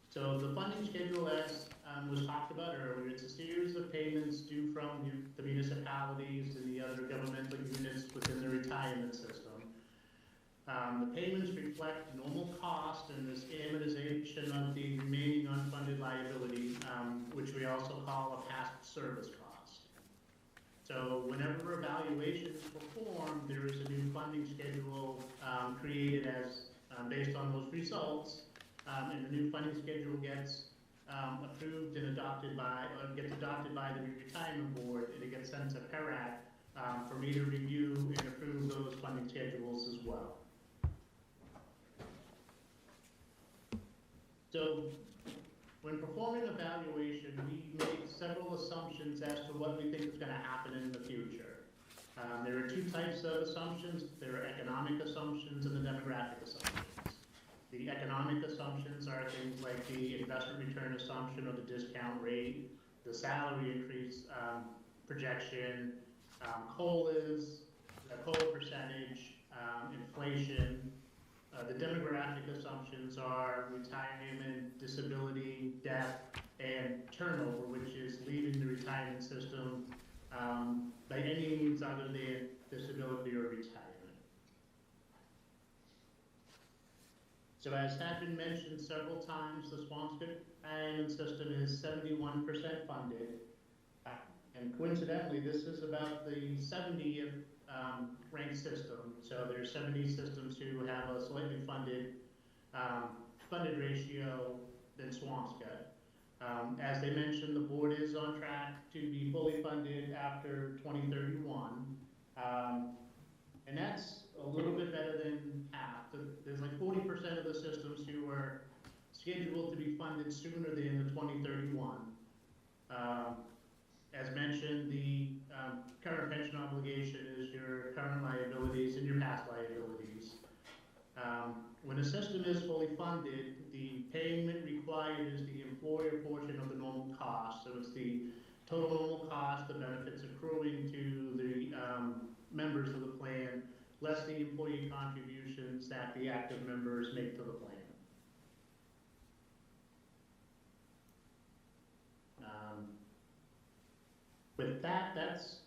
So the funding schedule, as was talked about earlier, it's a series of payments due from the municipalities and the other governmental units within the retirement system. The payments reflect normal cost and this amortization of the remaining unfunded liability, which we also call a past service cost. So whenever evaluation is performed, there is a new funding schedule created as based on those results, and the new funding schedule gets approved and adopted by the retirement board, and it gets sent to PERAC for me to review and approve those funding schedules as well. So when performing evaluation, we make several assumptions as to what we think is going to happen in the future. There are two types of assumptions. There are economic assumptions and the demographic assumptions. The economic assumptions are things like the investment return assumption or the discount rate, the salary increase projection, COLAs, the COLA percentage, inflation. The demographic assumptions are retirement, disability, death, and turnover, which is leaving the retirement system by any means other than disability So as has been mentioned several times, the Swampscott Island system is 71% funded. And coincidentally, this is about the 70th ranked system. So there's 70 systems who have a slightly funded ratio than Swampscott. As they mentioned, the board is on track to be fully funded after 2031. And that's a little bit better than half. There's like 40% of the systems who are scheduled to be funded sooner than the 2031. As mentioned, the current pension obligation is your current liabilities and your past liabilities. When a system is fully funded, the payment required is the employer portion of the normal cost. So it's the total normal cost, the benefits accruing to the members of the plan, less the employee contributions that the active members make to the plan. With that, that's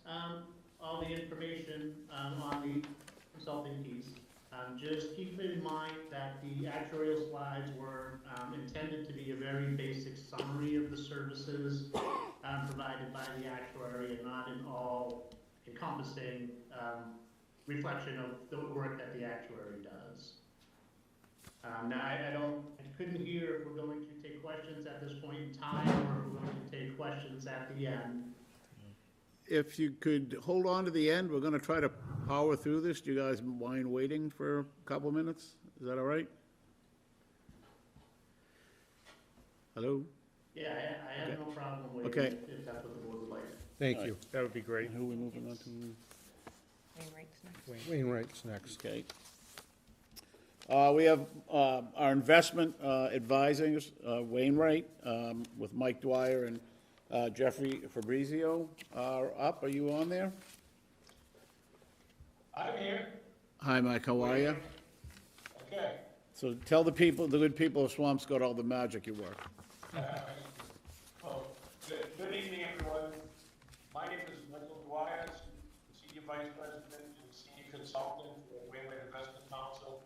all the information on the consulting piece. Just keep in mind that the actuarial slides were intended to be a very basic summary of the services provided by the actuary and not an all encompassing reflection of the work that the actuary does. Now, I couldn't hear if we're going to take questions at this point in time or if we're going to take questions at the end. If you could hold on to the end, we're gonna try to power through this. Do you guys mind waiting for a couple minutes? Is that all right? Hello? Yeah, I have no problem waiting Okay. if that's what the board would like. Thank you. That would be great. Who are we moving on to? Wainwright's next. Wainwright's next. Okay. We have our investment advisors, Wainwright, with Mike Dwyer and Jeffrey Fabrizio are up. Are you on there? I'm here. Hi, Mike. How are you? Okay. So tell the people, the good people of Swampscott, all the magic you work. Well, good evening, everyone. My name is Michael Dwyer, Senior Vice President and Senior Consultant for Wainwright Investment Council.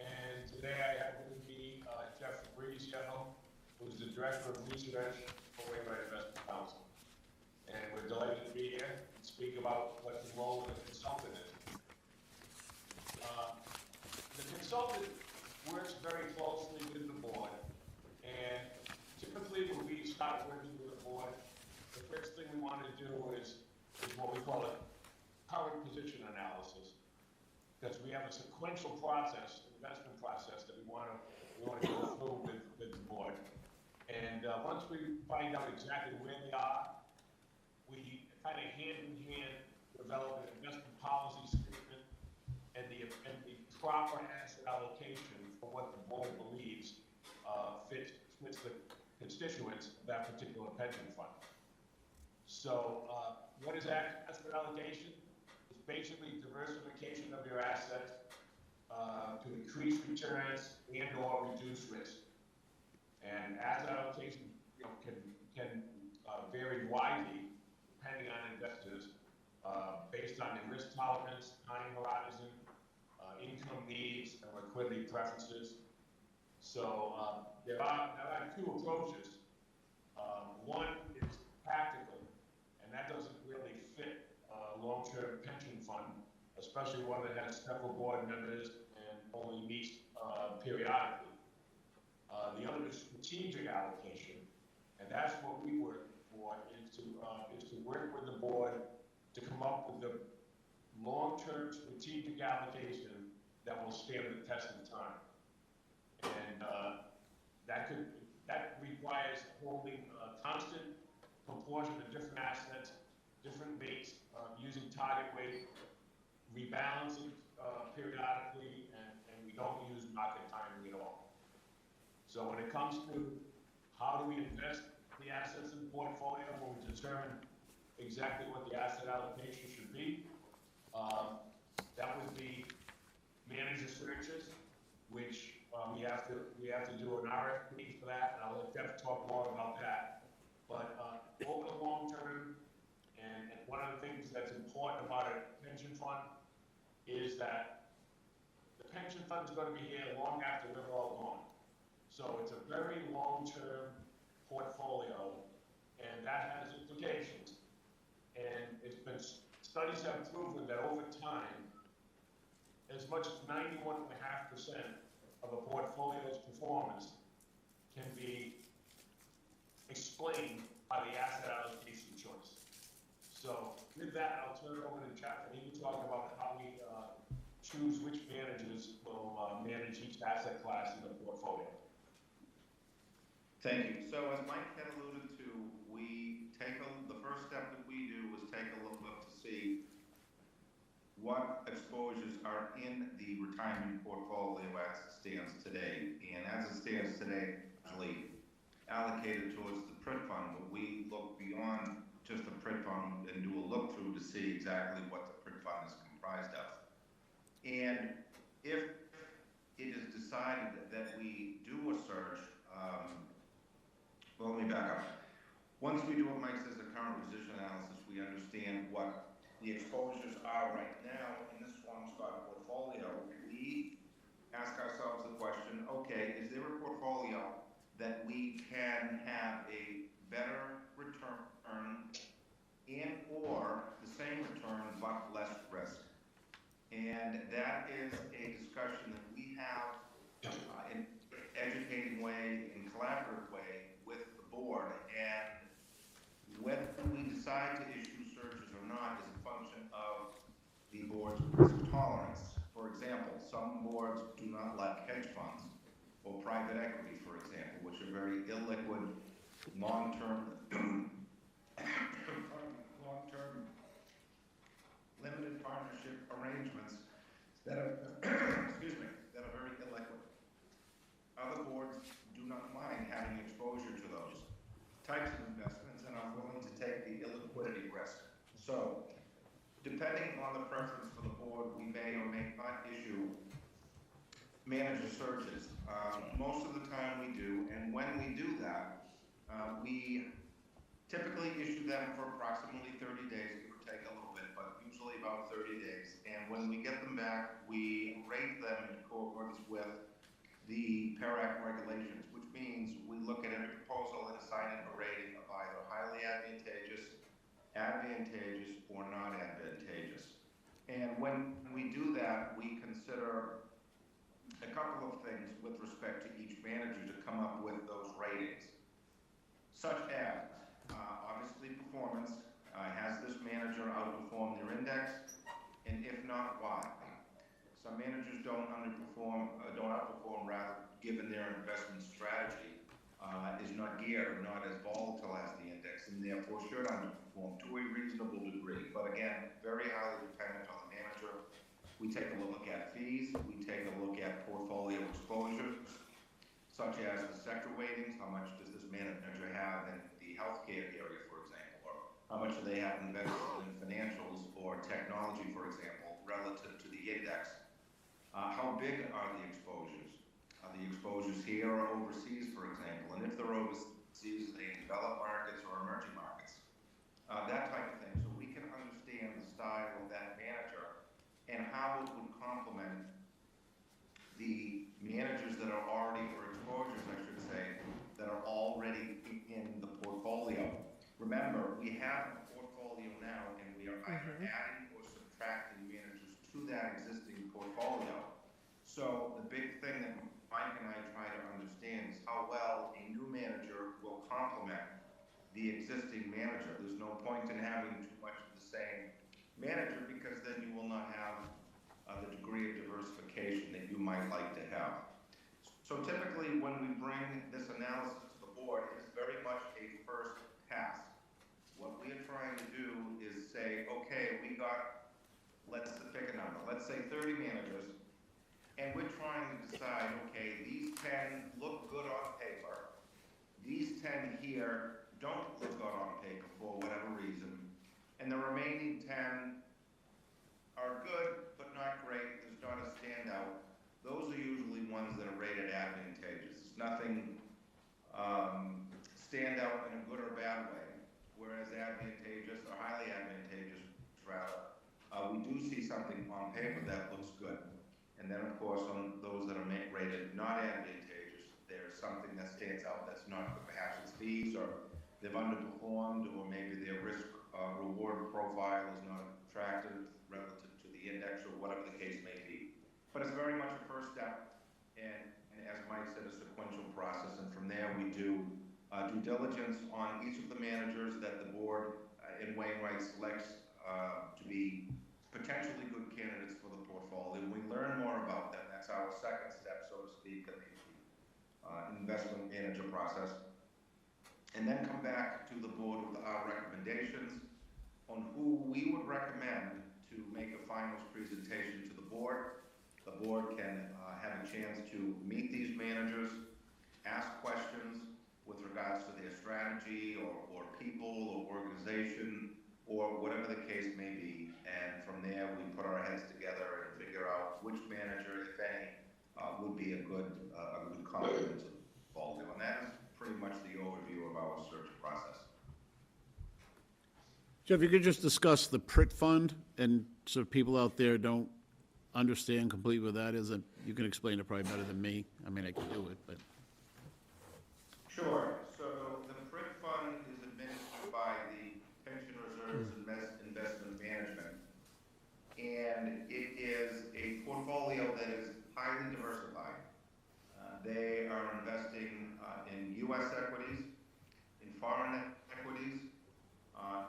And today I have with me Jeff Fabrizio, who's the Director of Research for Wainwright Investment Council. And we're delighted to be here and speak about what the role of the consultant is. The consultant works very closely with the board, and typically when we start working with the board, the first thing we want to do is what we call a current position analysis, because we have a sequential process, investment process that we want to go through with the board. And once we find out exactly where they are, we kind of hand in hand develop an investment policy statement and the proper asset allocation for what the board believes fits the constituents of that particular pension fund. So what is asset allocation? It's basically diversification of your assets to increase returns and or reduce risk. And asset allocation can vary widely depending on investors based on their risk tolerance, time horizon, income needs, and liquidity preferences. So there are two approaches. One is practical, and that doesn't really fit a long-term pension fund, especially one that has several board members and only meets periodically. The other is strategic allocation, and that's what we work for, is to work with the board to come up with the long-term strategic allocation that will stand the test of time. And that requires holding a constant proportion of different assets, different weights, using target weight, rebalancing periodically, and we don't use market timing at all. So when it comes to how do we invest the assets in the portfolio, when we determine exactly what the asset allocation should be, that would be manager searches, which we have to do an RFP for that, and I'll let Jeff talk more about that. But over the long term, and one of the things that's important about a pension fund is that the pension fund's gonna be here long after we're all gone. So it's a very long-term portfolio, and that has implications. And it's been, studies have proven that over time, as much as 91.5% of a portfolio's performance can be explained by the asset allocation choice. So with that, I'll turn it over to Jeff, and he can talk about how we choose which managers will manage each asset class in the portfolio. Thank you. So as Mike had alluded to, the first step that we do is take a look to see what exposures are in the retirement portfolio as it stands today. And as it stands today, actually allocated towards the PRIT fund, but we look beyond just the PRIT fund and do a look through to see exactly what the PRIT fund is comprised of. And if it is decided that we do a search, well, let me back up. Once we do what Mike says, the current position analysis, we understand what the exposures are right now in this Swampscott portfolio. We ask ourselves the question, okay, is there a portfolio that we can have a better return and or the same return but less risk? And that is a discussion that we have in an educating way, in collaborative way with the board. And whether we decide to issue searches or not is a function of the board's risk tolerance. For example, some boards do not like hedge funds or private equity, for example, which are very illiquid, long-term limited partnership arrangements that are, excuse me, that are very illiquid. Other boards do not mind having exposure to those types of investments and are willing to take the illiquidity risk. So, depending on the preference for the board, we may or may not issue manager searches. Most of the time we do, and when we do that, we typically issue them for approximately 30 days. It would take a little bit, but usually about 30 days. And when we get them back, we rate them in accordance with the PARAC regulations, which means we look at every proposal and assign it a rating of either highly advantageous, or not advantageous. And when we do that, we consider a couple of things with respect to each manager to come up with those ratings, such as obviously performance. Has this manager outperformed their index? And if not, why? Some managers don't outperform rather, given their investment strategy is not geared, not as volatile as the index, and therefore should underperform to a reasonable degree. But again, very highly dependent on the manager. We take a look at fees. We take a look at portfolio exposures, such as the sector weightings. How much does this manager have in the healthcare area, for example, or how much do they have invested in financials or technology, for example, relative to the index? How big are the exposures? Are the exposures here or overseas, for example? And if they're overseas, are they in developed markets or emerging markets? That type of thing. So we can understand the style of that manager and how it would complement the managers that are already, or exposures, I should say, that are already in the portfolio. Remember, we have a portfolio now, and we are either adding or subtracting managers to that existing portfolio. So the big thing that Mike and I try to understand is how well a new manager will complement the existing manager. There's no point in having too much of the same manager, because then you will not have the degree of diversification that you might like to have. So typically when we bring this analysis to the board, it is very much a first pass. What we are trying to do is say, okay, we got, let's pick a number, let's say 30 managers, and we're trying to decide, okay, these 10 look good on paper, these 10 here don't look good on paper for whatever reason, and the remaining 10 are good, but not great. There's not a standout. Those are usually ones that are rated advantageous. It's nothing stand out in a good or bad way, whereas advantageous or highly advantageous, rather, we do see something on paper that looks good. And then, of course, on those that are rated not advantageous, there's something that stands out that's not good. Perhaps it's fees, or they've underperformed, or maybe their risk reward profile is not attractive relative to the index, or whatever the case may be. But it's very much a first step, and as Mike said, a sequential process. And from there, we do due diligence on each of the managers that the board in Wainwright selects to be potentially good candidates for the portfolio. We learn more about them. That's our second step, so to speak, in the investment manager process. And then come back to the board with our recommendations on who we would recommend to make a finals presentation to the board. The board can have a chance to meet these managers, ask questions with regards to their strategy or people or organization or whatever the case may be. And from there, we put our heads together and figure out which manager, if any, would be a good complement to the portfolio. And that is pretty much the overview of our search process. Jeff, you could just discuss the PRIT fund, and so people out there don't understand completely what that is, and you can explain it probably better than me. I mean, I can do it, but. Sure. So the PRIT fund is administered by the Pension Reserves Investment Management, and it is a portfolio that is highly diversified. They are investing in U.S. equities, in foreign equities,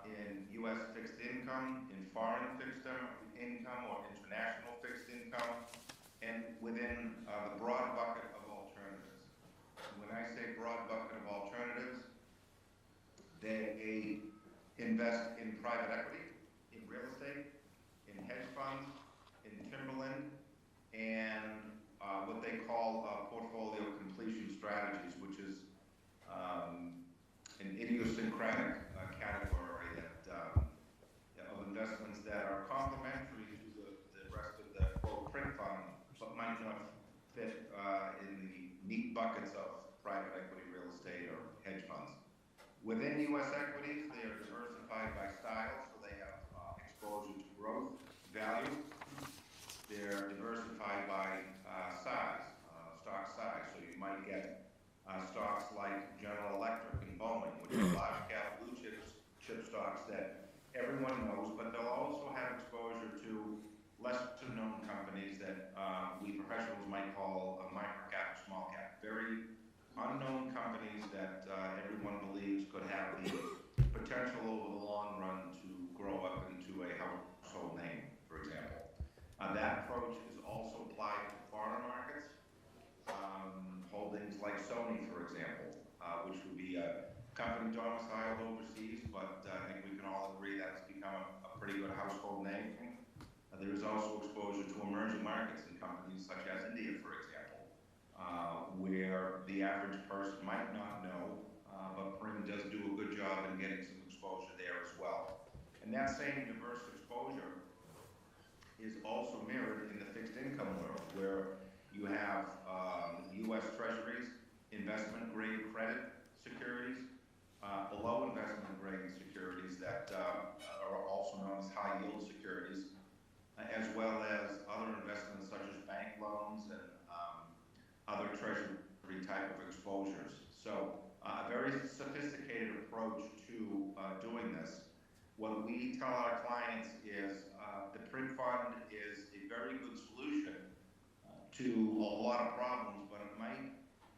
in U.S. fixed income, in foreign fixed income or international fixed income, and within the broad bucket of alternatives. And when I say broad bucket of alternatives, they invest in private equity, in real estate, in hedge funds, in timberland, and what they call portfolio completion strategies, which is an idiosyncratic category of investments that are complementary to the rest of the PRIT fund, but might not fit in the neat buckets of private equity, real estate, or hedge funds. Within U.S. equities, they are diversified by style, so they have exposure to growth, value. They're diversified by size, stock size. So you might get stocks like General Electric and Boeing, which are large cap blue chip stocks that everyone knows, but they'll also have exposure to lesser known companies that we professionals might call a micro cap or small cap. Very unknown companies that everyone believes could have the potential over the long run to grow up into a household name, for example. That approach is also applied to foreign markets, holdings like Sony, for example, which would be a company domiciled overseas, but I think we can all agree that it's become a pretty good household name. There is also exposure to emerging markets in companies such as India, for example, where the average person might not know, but PRIM does do a good job in getting some exposure there as well. And that same diverse exposure is also mirrored in the fixed income world, where you have U.S. Treasuries, investment grade credit securities, below investment grade securities that are also known as high yield securities, as well as other investments such as bank loans and other treasury type of exposures. So a very sophisticated approach to doing this. What we tell our clients is the PRIT fund is a very good solution to a lot of problems, but it might,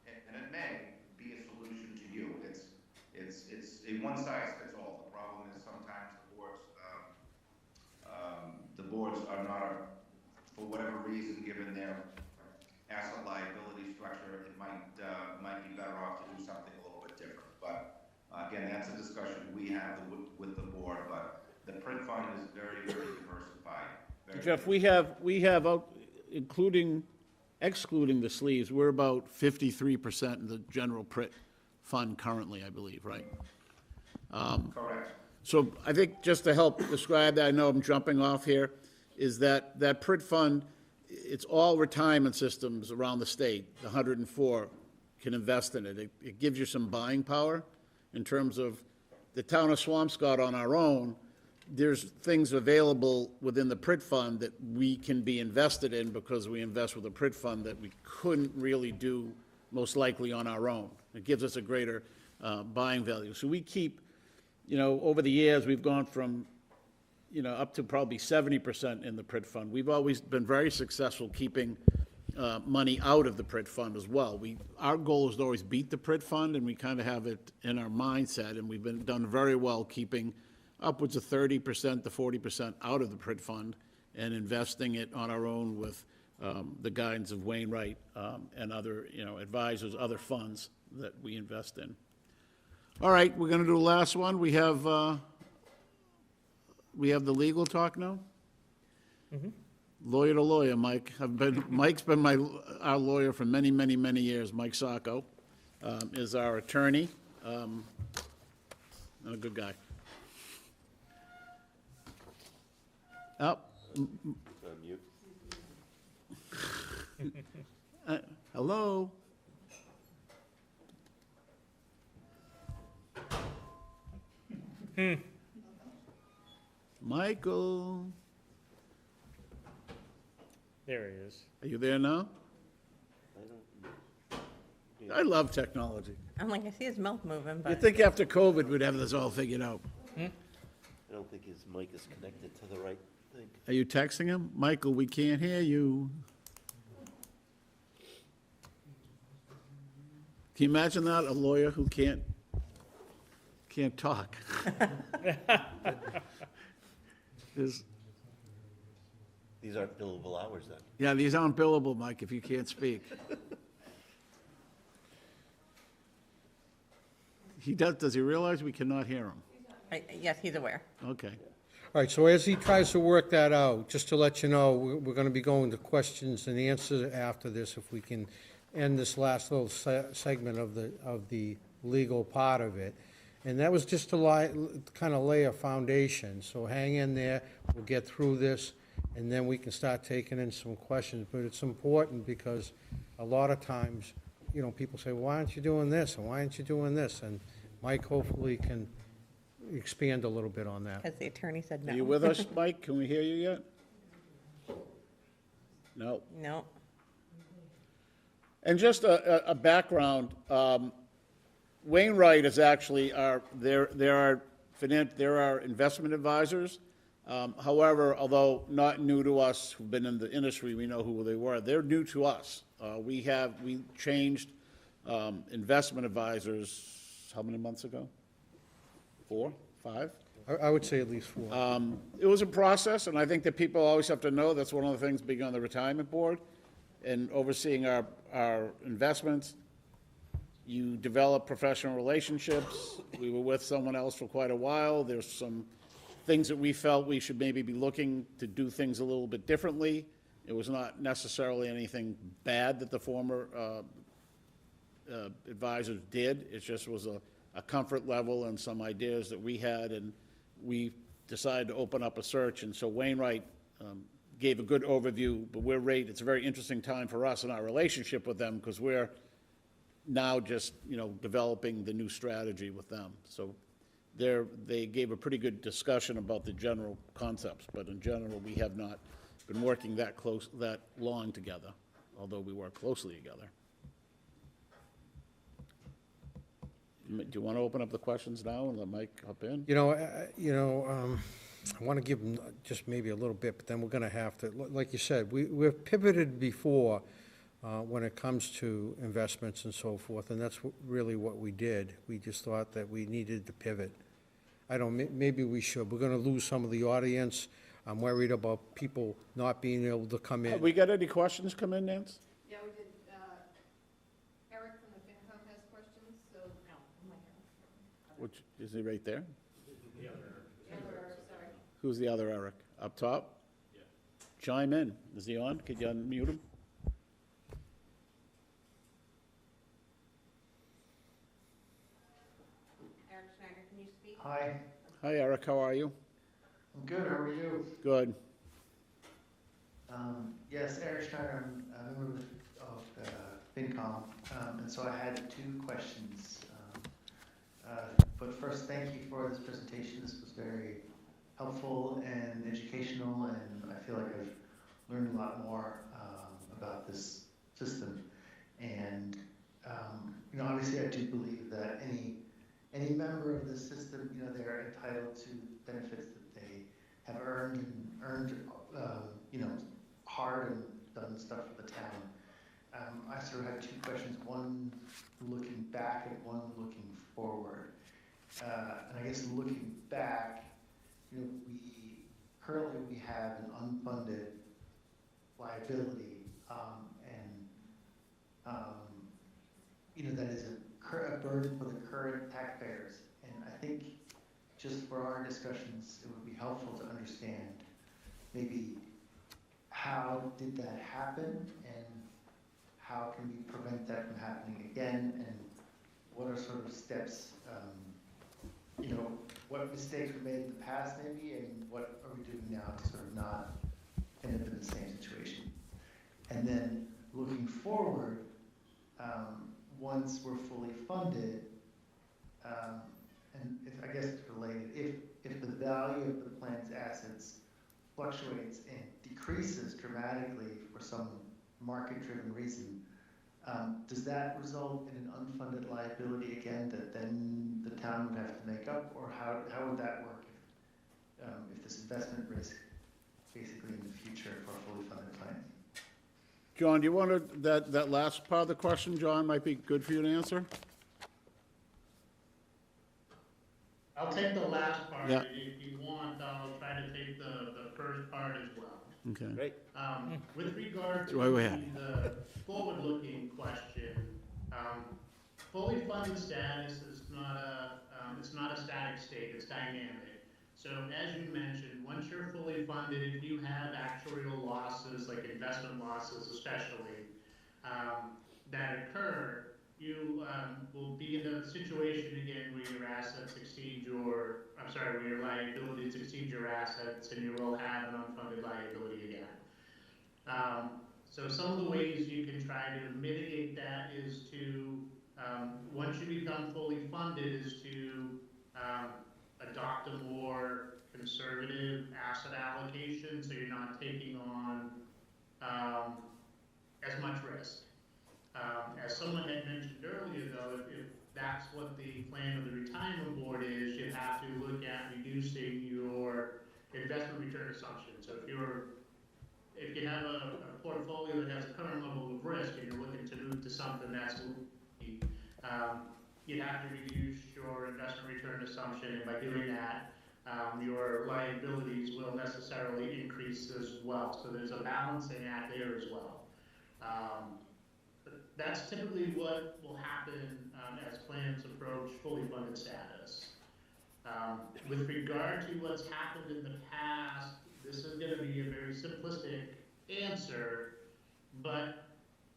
and it may, be a solution to you. It's a one-size-fits-all. The problem is sometimes the boards are not, for whatever reason, given their asset liability structure, it might be better off to do something a little bit different. But again, that's a discussion we have with the board. But the PRIT fund is very, very diversified. Jeff, we have excluding the sleeves, we're about 53% in the general PRIT fund currently, I believe, right? Correct. So I think just to help describe that, I know I'm jumping off here, is that PRIT fund, it's all retirement systems around the state, the 104 can invest in it. It gives you some buying power in terms of the town of Swampscott on our own. there's things available within the PRIT fund that we can be invested in because we invest with a PRIT fund that we couldn't really do most likely on our own. It gives us a greater buying value. So we keep, over the years, we've gone from, up to probably 70% in the PRIT fund. We've always been very successful keeping money out of the PRIT fund as well. Our goal is to always beat the PRIT fund, and we kind of have it in our mindset, and we've done very well keeping upwards of 30% to 40% out of the PRIT fund and investing it on our own with the guidance of Wainwright and other, advisors, other funds that we invest in. All right, we're going to do the last one. We have the legal talk now. Mm-hmm. Lawyer to lawyer, Mike. Mike's been our lawyer for many, many, many years. Mike Sacco is our attorney, and a good guy. Oh. Hello? Michael? There he is. Are you there now? I love technology. I'm like, I see his mouth moving, but. You'd think after COVID we'd have this all figured out. I don't think his mic is connected to the right thing. Are you texting him? Michael, we can't hear you. Can you imagine that? A lawyer who can't talk. These aren't billable hours then. Yeah, these aren't billable, Mike, if you can't speak. Does he realize we cannot hear him? Yes, he's aware. Okay. All right, so as he tries to work that out, just to let you know, we're going to be going to questions and answers after this, if we can end this last little segment of the legal part of it. And that was just to kind of lay a foundation. So hang in there, we'll get through this, and then we can start taking in some questions. But it's important because a lot of times, people say, why aren't you doing this, and why aren't you doing this? And Mike hopefully can expand a little bit on that. Because the attorney said no. Are you with us, Mike? Can we hear you yet? No. No. And just a background, Wainwright is actually they're our investment advisors. However, although not new to us, who've been in the industry, we know who they were. They're new to us. We changed investment advisors, how many months ago? 4, 5? I would say at least 4. It was a process, and I think that people always have to know that's one of the things being on the retirement board and overseeing our investments. You develop professional relationships. We were with someone else for quite a while. There's some things that we felt we should maybe be looking to do things a little bit differently. It was not necessarily anything bad that the former advisors did. It just was a comfort level and some ideas that we had, and we decided to open up a search. And so Wainwright gave a good overview, but it's a very interesting time for us in our relationship with them because we're now just, developing the new strategy with them. So they gave a pretty good discussion about the general concepts, but in general, we have not been working that long together, although we work closely together. Do you want to open up the questions now and let Mike hop in? I want to give them just maybe a little bit, but then we're going to have to, like you said, we've pivoted before when it comes to investments and so forth, and that's really what we did. We just thought that we needed to pivot. Maybe we should. We're going to lose some of the audience. I'm worried about people not being able to come in. Have we got any questions come in, Nance? Yeah, we did. Eric from the FinCom has questions, so. Which, is he right there? The other Eric, sorry. Who's the other Eric? Up top? Yeah. Chime in. Is he on? Could you unmute him? Eric Schneider, can you speak? Hi, Hi, Eric. How are you? I'm good. How are you? Good. Yes, Eric Schneider. I'm a member of the FinCom, and so I had 2 questions. But first, thank you for this presentation. This was very helpful and educational, and I feel like I've learned a lot more about this system. And you know, obviously, I do believe that any member of the system, you know, they're entitled to benefits that they have earned, you know, hard and done stuff for the town. I sort of had two questions, one looking back and one looking forward. And I guess looking back, you know, currently we have an unfunded liability, you know, that is a burden for the current taxpayers. And I think just for our discussions, it would be helpful to understand maybe how did that happen and how can we prevent that from happening again, and what are sort of steps, you know, what mistakes were made in the past maybe, and what are we doing now to sort of not end up in the same situation. And then looking forward, once we're fully funded, and I guess it's related, if the value of the plan's assets fluctuates and decreases dramatically for some market-driven reason, does that result in an unfunded liability again that then the town would have to make up, or how would that work if this investment risk basically in the future for a fully funded plan? John, do you want to, that last part of the question, John, might be good for you to answer? I'll take the last part. Yeah. If you want, I'll try to take the first part as well. Okay. Great. With regard to Go ahead. the forward-looking question, fully funded status is not it's not a static state, it's dynamic. So as you mentioned, once you're fully funded, if you have actuarial losses, like investment losses especially, that occur, you will be in a situation again where your assets exceed your, where your liabilities exceed your assets, and you will have an unfunded liability again. So some of the ways you can try to mitigate that is to, once you become fully funded, is to adopt a more conservative asset allocation, so you're not taking on as much risk. As someone had mentioned earlier, though, if that's what the plan of the retirement board is, you have to look at reducing your investment return assumption. So if you have a portfolio that has a current level of risk and you're looking to move to something that's you'd have to reduce your investment return assumption, and by doing that, your liabilities will necessarily increase as well. So there's a balancing act there as well. That's typically what will happen as plans approach fully funded status. With regard to what's happened in the past, this is going to be a very simplistic answer, but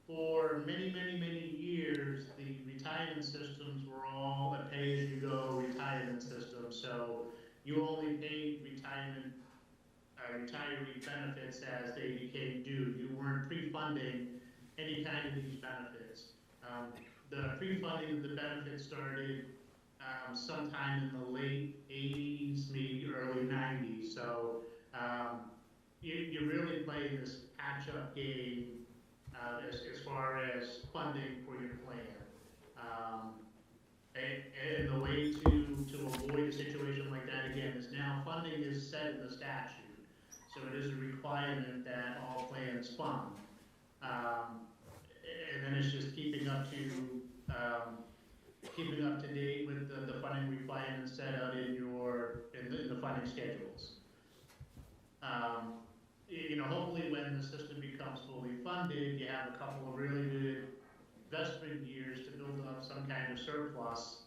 for many, many, many years, the retirement systems were all a pay-as-you-go retirement system. So you only paid retiree benefits as they became due. You weren't pre-funding any kind of these benefits. The pre-funding of the benefits started sometime in the late 80s, maybe early 90s. So you're really playing this catch-up game as far as funding for your plan. And the way to avoid a situation like that again is now funding is set in the statute. So it is a requirement that all plans fund. And then it's just keeping up to date with the funding requirements set out in the funding schedules. You know, hopefully when the system becomes fully funded, you have a couple of really good investment years to build up some kind of surplus,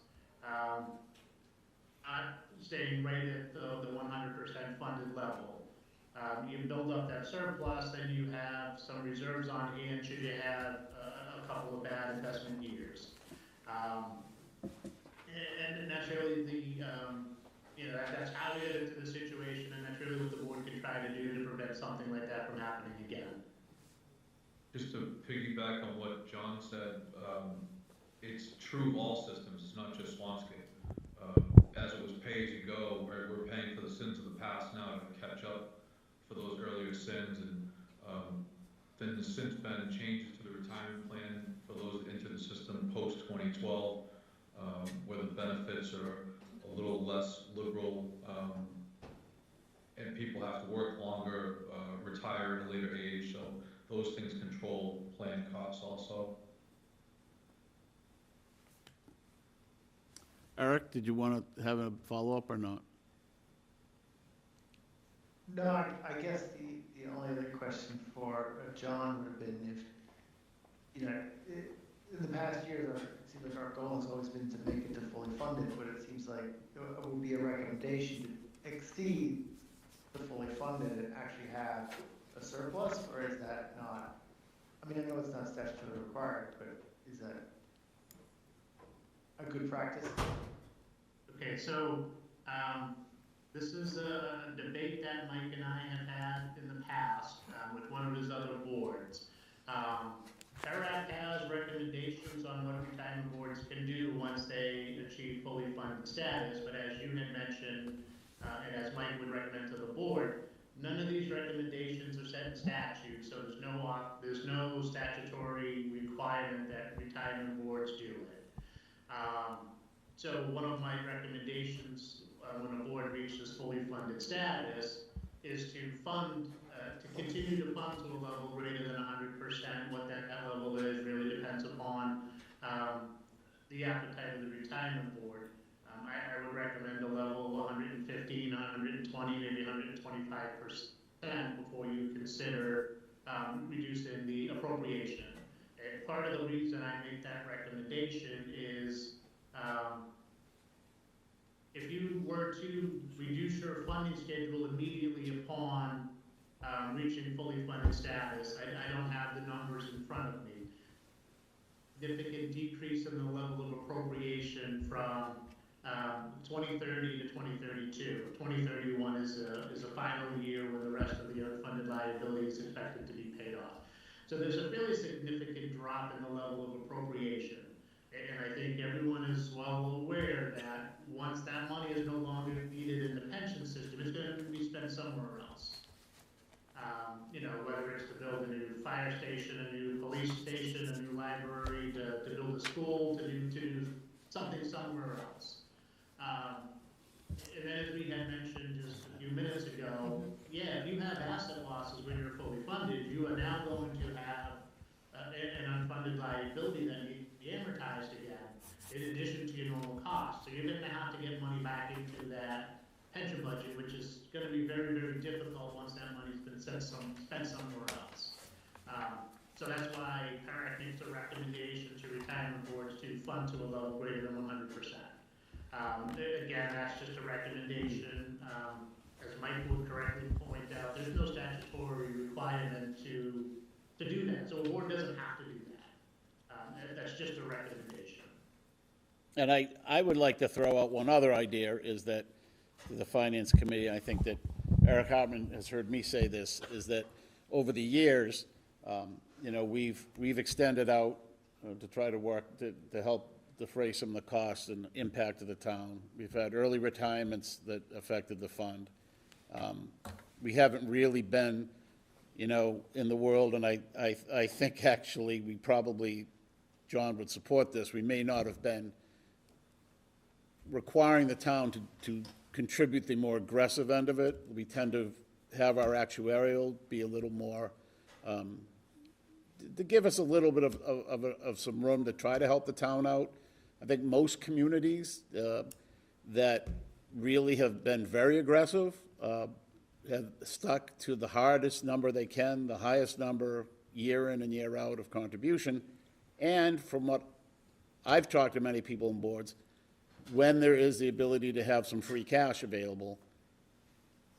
staying right at the 100% funded level. You build up that surplus, then you have some reserves on hand should you have a couple of bad investment years. And that's really that's how we get into the situation, and that's really what the board can try to do to prevent something like that from happening again. Just to piggyback on what John said, it's true of all systems, it's not just Swampscott. as it was pay-as-you-go, right, we're paying for the sins of the past now to catch up for those earlier sins, and then there's since been changes to the retirement plan for those into the system post-2012, where the benefits are a little less liberal, and people have to work longer, retire at a later age, so those things control plan costs also. Eric, did you want to have a follow-up or not? No, I guess the only other question for John would have been if, you know, in the past years, it seems like our goal has always been to make it to fully funded, but it seems like it would be a recommendation to exceed the fully funded and actually have a surplus, or is that not? I mean, I know it's not statutorily required, but is that a good practice? Okay, so this is a debate that Mike and I have had in the past with one of his other boards. ERAC has recommendations on what retirement boards can do once they achieve fully funded status, but as you had mentioned, and as Mike would recommend to the board, none of these recommendations are set in statute, so there's no statutory requirement that retirement boards do it. So one of my recommendations when a board reaches fully funded status is to continue to fund to a level greater than 100%. What that level is really depends upon the appetite of the retirement board. I would recommend a level of 115, 120, maybe 125% before you consider reducing the appropriation. And part of the reason I make that recommendation is if you were to reduce your funding schedule immediately upon reaching fully funded status, I don't have the numbers in front of me, significant decrease in the level of appropriation from 2030 to 2032. 2031 is a final year when the rest of the unfunded liability is expected to be paid off. So there's a fairly significant drop in the level of appropriation. And I think everyone is well aware that once that money is no longer needed in the pension system, it's going to be spent somewhere else. You know, whether it's to build a new fire station, a new police station, a new library, to build a school, to do something somewhere else. And then as we had mentioned just a few minutes ago, yeah, if you have asset losses when you're fully funded, you are now going to have an unfunded liability that needs to be amortized again, in addition to your normal costs. So you're going to have to get money back into that pension budget, which is going to be very, very difficult once that money's been spent somewhere else. So that's why I think it's a recommendation to retirement boards to fund to a level greater than 100%. Again, that's just a recommendation. As Mike would correctly point out, there's no statutory requirement to do that. So a board doesn't have to do that. That's just a recommendation. And I would like to throw out one other idea, is that the Finance Committee, I think that Eric Hartman has heard me say this, is that over the years, you know, we've extended out to try to work to help defray some of the costs and impact of the town. We've had early retirements that affected the fund. We haven't really been, you know, in the world, and I think actually we probably, John would support this, we may not have been requiring the town to contribute the more aggressive end of it. We tend to have our actuarial be a little more, to give us a little bit of some room to try to help the town out. I think most communities that really have been very aggressive have stuck to the hardest number they can, the highest number year in and year out of contribution. And from what I've talked to many people on boards, when there is the ability to have some free cash available,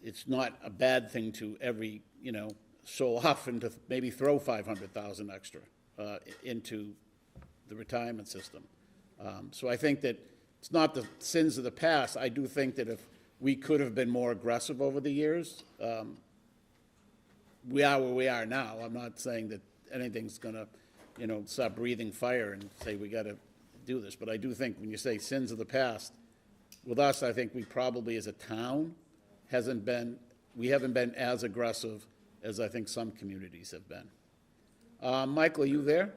it's not a bad thing to every, you know, so often to maybe throw $500,000 extra into the retirement system. So I think that it's not the sins of the past. I do think that if we could have been more aggressive over the years, we are where we are now. I'm not saying that anything's going to, you know, stop breathing fire and say we got to do this. But I do think when you say sins of the past, with us, I think we probably, as a town, we haven't been as aggressive as I think some communities have been. Michael, are you there?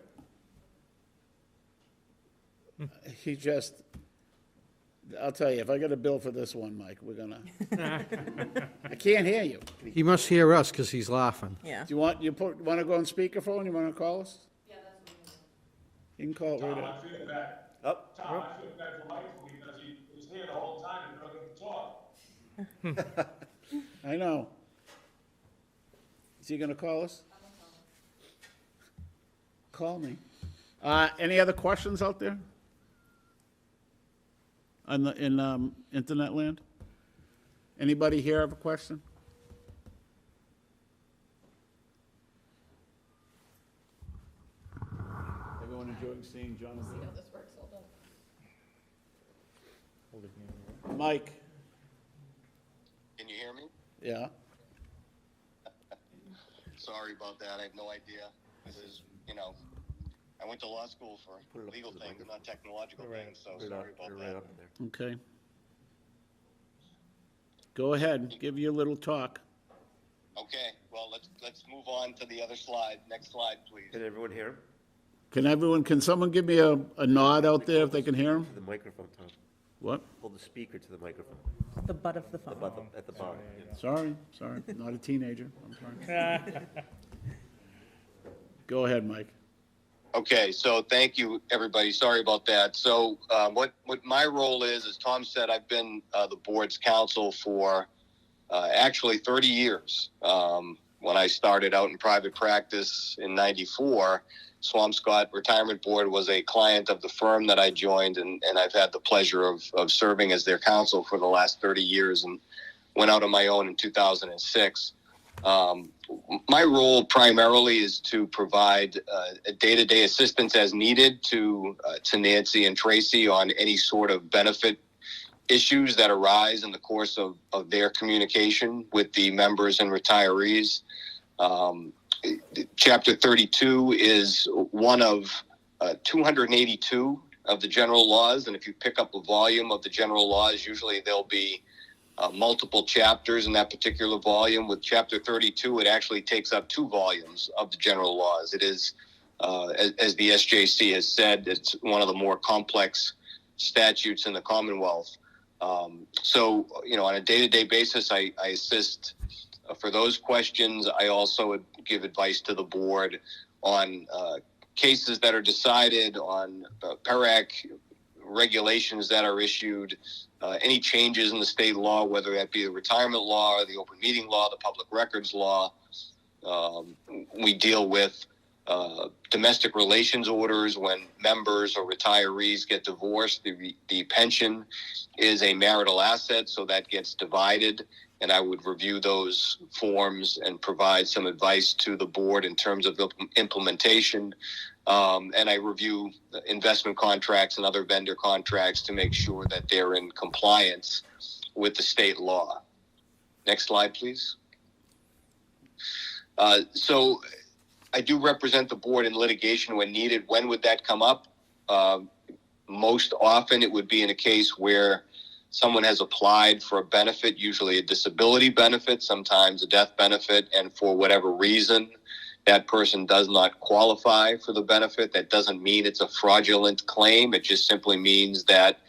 I'll tell you, if I get a bill for this one, Mike, we're gonna, I can't hear you. He must hear us because he's laughing. Yeah. Do you want to go on speakerphone? You want to call us? Yeah, that's what You can call it right Tom, up. I feel bad. Oh. Tom, I feel bad for Michael because he was here the whole time and not gonna talk. I know. Is he gonna call us? Call me. Any other questions out there? In internet land? Anybody here have a question? Everyone enjoying seeing Jonathan? See how this works, hold on. Mike? Can you hear me? Yeah? Sorry about that. I have no idea. This is, I went to law school for legal things, not technological things, so sorry about that. Okay. Go ahead, give you a little talk. Okay, well, let's move on to the other slide. Next slide, please. Can everyone hear him? Can someone give me a nod out there if they can hear him? The microphone, Tom. What? Hold the speaker to the microphone. The butt of the phone. At the bottom. Sorry, not a teenager, I'm sorry. Go ahead, Mike. Okay, so thank you, everybody. Sorry about that. So what my role is, as Tom said, I've been the board's counsel for actually 30 years. When I started out in private practice in '94, Swampscott Retirement Board was a client of the firm that I joined, and I've had the pleasure of serving as their counsel for the last 30 years and went out on my own in 2006. My role primarily is to provide day-to-day assistance as needed to Nancy and Tracy on any sort of benefit issues that arise in the course of their communication with the members and retirees. Chapter 32 is one of 282 of the general laws, and if you pick up a volume of the general laws, usually there'll be multiple chapters in that particular volume. With Chapter 32, it actually takes up 2 volumes of the general laws. It is, as the SJC has said, it's one of the more complex statutes in the Commonwealth. So, on a day-to-day basis, I assist for those questions. I also give advice to the board on cases that are decided, on PERAC regulations that are issued, any changes in the state law, whether that be the retirement law, or the open meeting law, the public records law. We deal with domestic relations orders when members or retirees get divorced. The pension is a marital asset, so that gets divided, and I would review those forms and provide some advice to the board in terms of implementation. And I review investment contracts and other vendor contracts to make sure that they're in compliance with the state law. Next slide, please. So I do represent the board in litigation when needed. When would that come up? Most often it would be in a case where someone has applied for a benefit, usually a disability benefit, sometimes a death benefit, and for whatever reason, that person does not qualify for the benefit. That doesn't mean it's a fraudulent claim. It just simply means that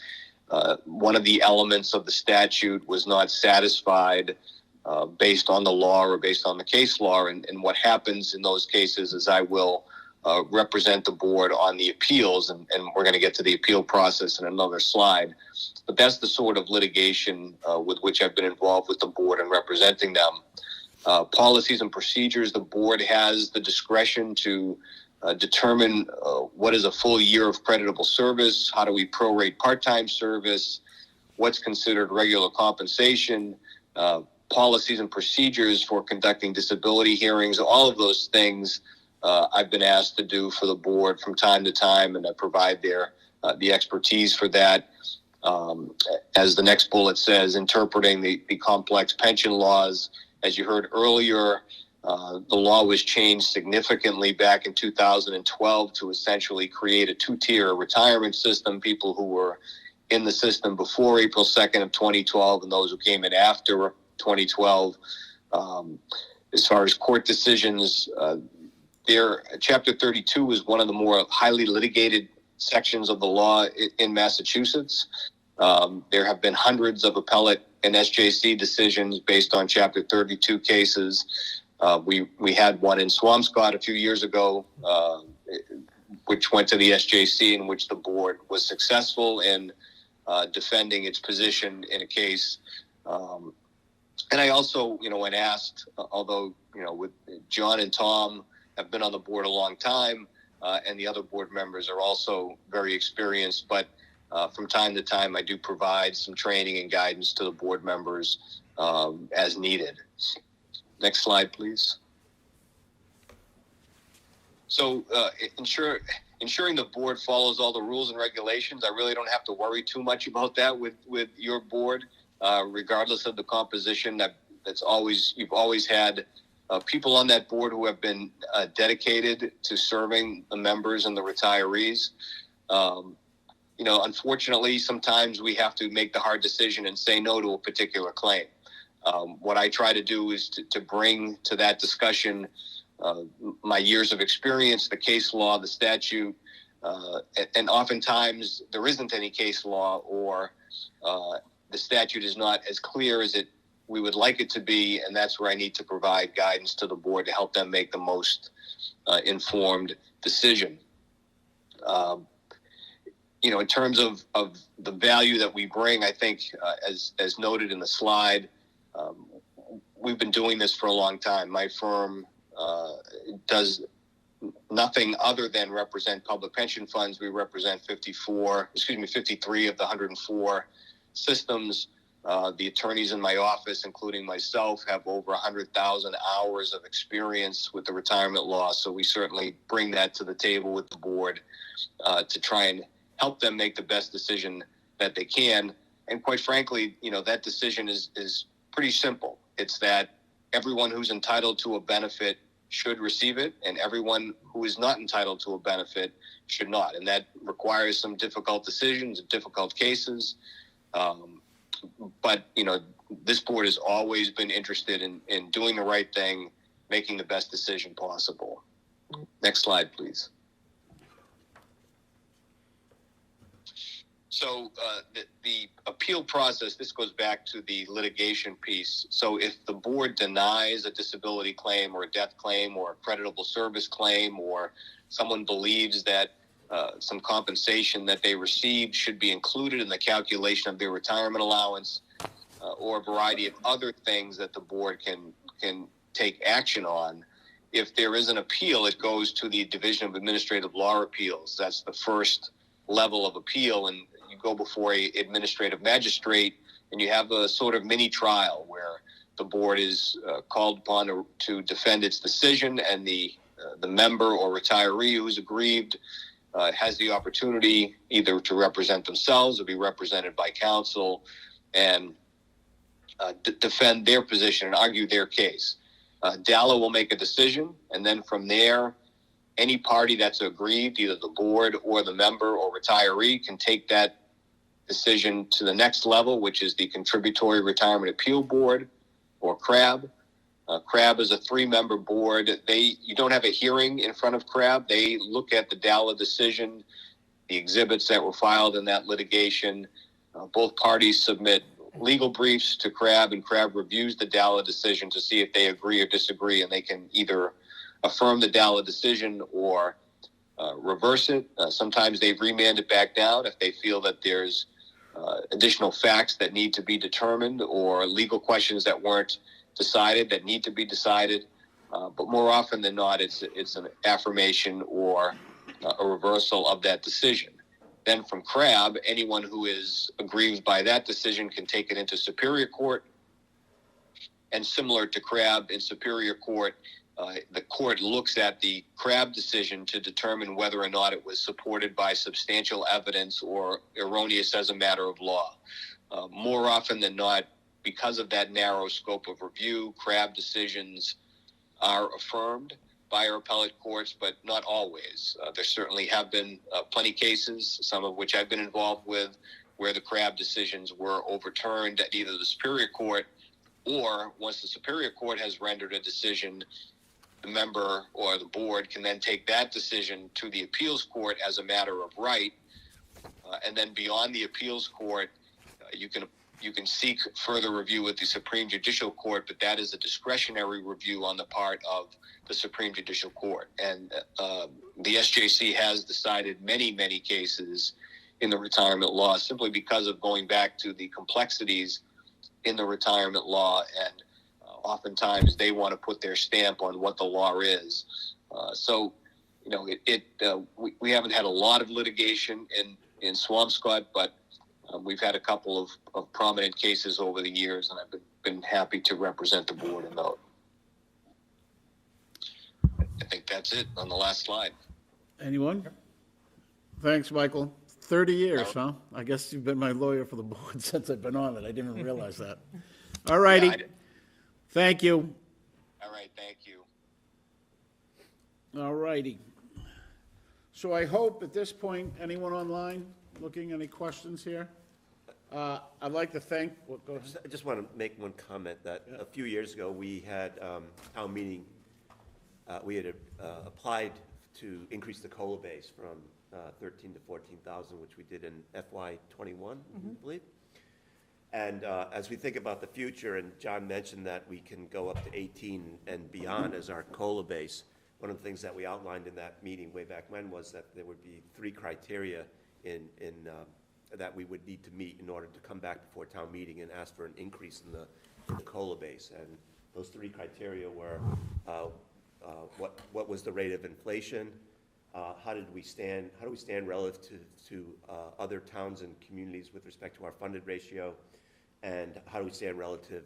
one of the elements of the statute was not satisfied based on the law or based on the case law. And what happens in those cases is I will represent the board on the appeals, and we're going to get to the appeal process in another slide. But that's the sort of litigation with which I've been involved with the board and representing them. Policies and procedures, the board has the discretion to determine what is a full year of creditable service, how do we prorate part-time service, what's considered regular compensation, policies and procedures for conducting disability hearings, all of those things I've been asked to do for the board from time to time, and I provide the expertise for that. As the next bullet says, interpreting the complex pension laws. As you heard earlier, the law was changed significantly back in 2012 to essentially create a 2-tier retirement system. People who were in the system before April 2nd of 2012 and those who came in after 2012. As far as court decisions, Chapter 32 is one of the more highly litigated sections of the law in Massachusetts. There have been hundreds of appellate and SJC decisions based on Chapter 32 cases. We had one in Swampscott a few years ago, which went to the SJC, in which the board was successful in defending its position in a case. And I also, when asked, although, with John and Tom have been on the board a long time, and the other board members are also very experienced, but from time to time, I do provide some training and guidance to the board members as needed. Next slide, please. So ensuring the board follows all the rules and regulations, I really don't have to worry too much about that with your board, regardless of the composition. You've always had people on that board who have been dedicated to serving the members and the retirees. Unfortunately, sometimes we have to make the hard decision and say no to a particular claim. What I try to do is to bring to that discussion my years of experience, the case law, the statute, and oftentimes there isn't any case law, or the statute is not as clear as we would like it to be, and that's where I need to provide guidance to the board to help them make the most informed decision. In terms of the value that we bring, I think, as noted in the slide, we've been doing this for a long time. My firm does nothing other than represent public pension funds. We represent 53 of the 104 systems. The attorneys in my office, including myself, have over 100,000 hours of experience with the retirement law. So we certainly bring that to the table with the board to try and help them make the best decision that they can. And quite frankly, that decision is pretty simple. It's that everyone who's entitled to a benefit should receive it, and everyone who is not entitled to a benefit should not. And that requires some difficult decisions, difficult cases. But, this board has always been interested in doing the right thing, making the best decision possible. Next slide, please. So the appeal process, this goes back to the litigation piece. So if the board denies a disability claim or a death claim or a creditable service claim, or someone believes that some compensation that they received should be included in the calculation of their retirement allowance, or a variety of other things that the board can take action on, if there is an appeal, it goes to the Division of Administrative Law Appeals. That's the first level of appeal, and you go before an administrative magistrate, and you have a sort of mini trial where the board is called upon to defend its decision, and the member or retiree who's aggrieved has the opportunity either to represent themselves or be represented by counsel and defend their position and argue their case. DALA will make a decision, and then from there, any party that's aggrieved, either the board or the member or retiree, can take that decision to the next level, which is the Contributory Retirement Appeal Board, or CRAB. CRAB is a 3-member board. You don't have a hearing in front of CRAB. They look at the DALA decision, the exhibits that were filed in that litigation. Both parties submit legal briefs to CRAB, and CRAB reviews the DALA decision to see if they agree or disagree, and they can either affirm the DALA decision or reverse it. Sometimes they remand it back down if they feel that there's additional facts that need to be determined, or legal questions that weren't decided that need to be decided. But more often than not, it's an affirmation or a reversal of that decision. Then from CRAB, anyone who is aggrieved by that decision can take it into Superior Court. And similar to CRAB, in Superior Court, the court looks at the CRAB decision to determine whether or not it was supported by substantial evidence or erroneous as a matter of law. More often than not, because of that narrow scope of review, CRAB decisions are affirmed by our appellate courts, but not always. There certainly have been plenty cases, some of which I've been involved with, where the CRAB decisions were overturned at either the Superior Court, or once the Superior Court has rendered a decision, the member or the board can then take that decision to the appeals court as a matter of right. And then beyond the appeals court, you can seek further review with the Supreme Judicial Court, but that is a discretionary review on the part of the Supreme Judicial Court. And the SJC has decided many, many cases in the retirement law simply because of going back to the complexities in the retirement law, and oftentimes they want to put their stamp on what the law is. So, you know, we haven't had a lot of litigation in Swampscott, but we've had a couple of prominent cases over the years, and I've been happy to represent the board in those. I think that's it on the last slide. Anyone? Thanks, Michael. 30 years, huh? I guess you've been my lawyer for the board since I've been on it. I didn't realize that. All righty. Thank you. All right, thank you. All righty. So I hope at this point, anyone online looking, any questions here? I'd like to thank, go ahead. I just want to make one comment that a few years ago, we had town meeting, we had applied to increase the COLA base from 13 to 14,000, which we did in FY '21, I believe. And as we think about the future, and John mentioned that we can go up to 18 and beyond as our COLA base, one of the things that we outlined in that meeting way back when was that there would be 3 criteria that we would need to meet in order to come back before town meeting and ask for an increase in the COLA base. And those 3 criteria were what was the rate of inflation, how do we stand relative to other towns and communities with respect to our funded ratio, and how do we stand relative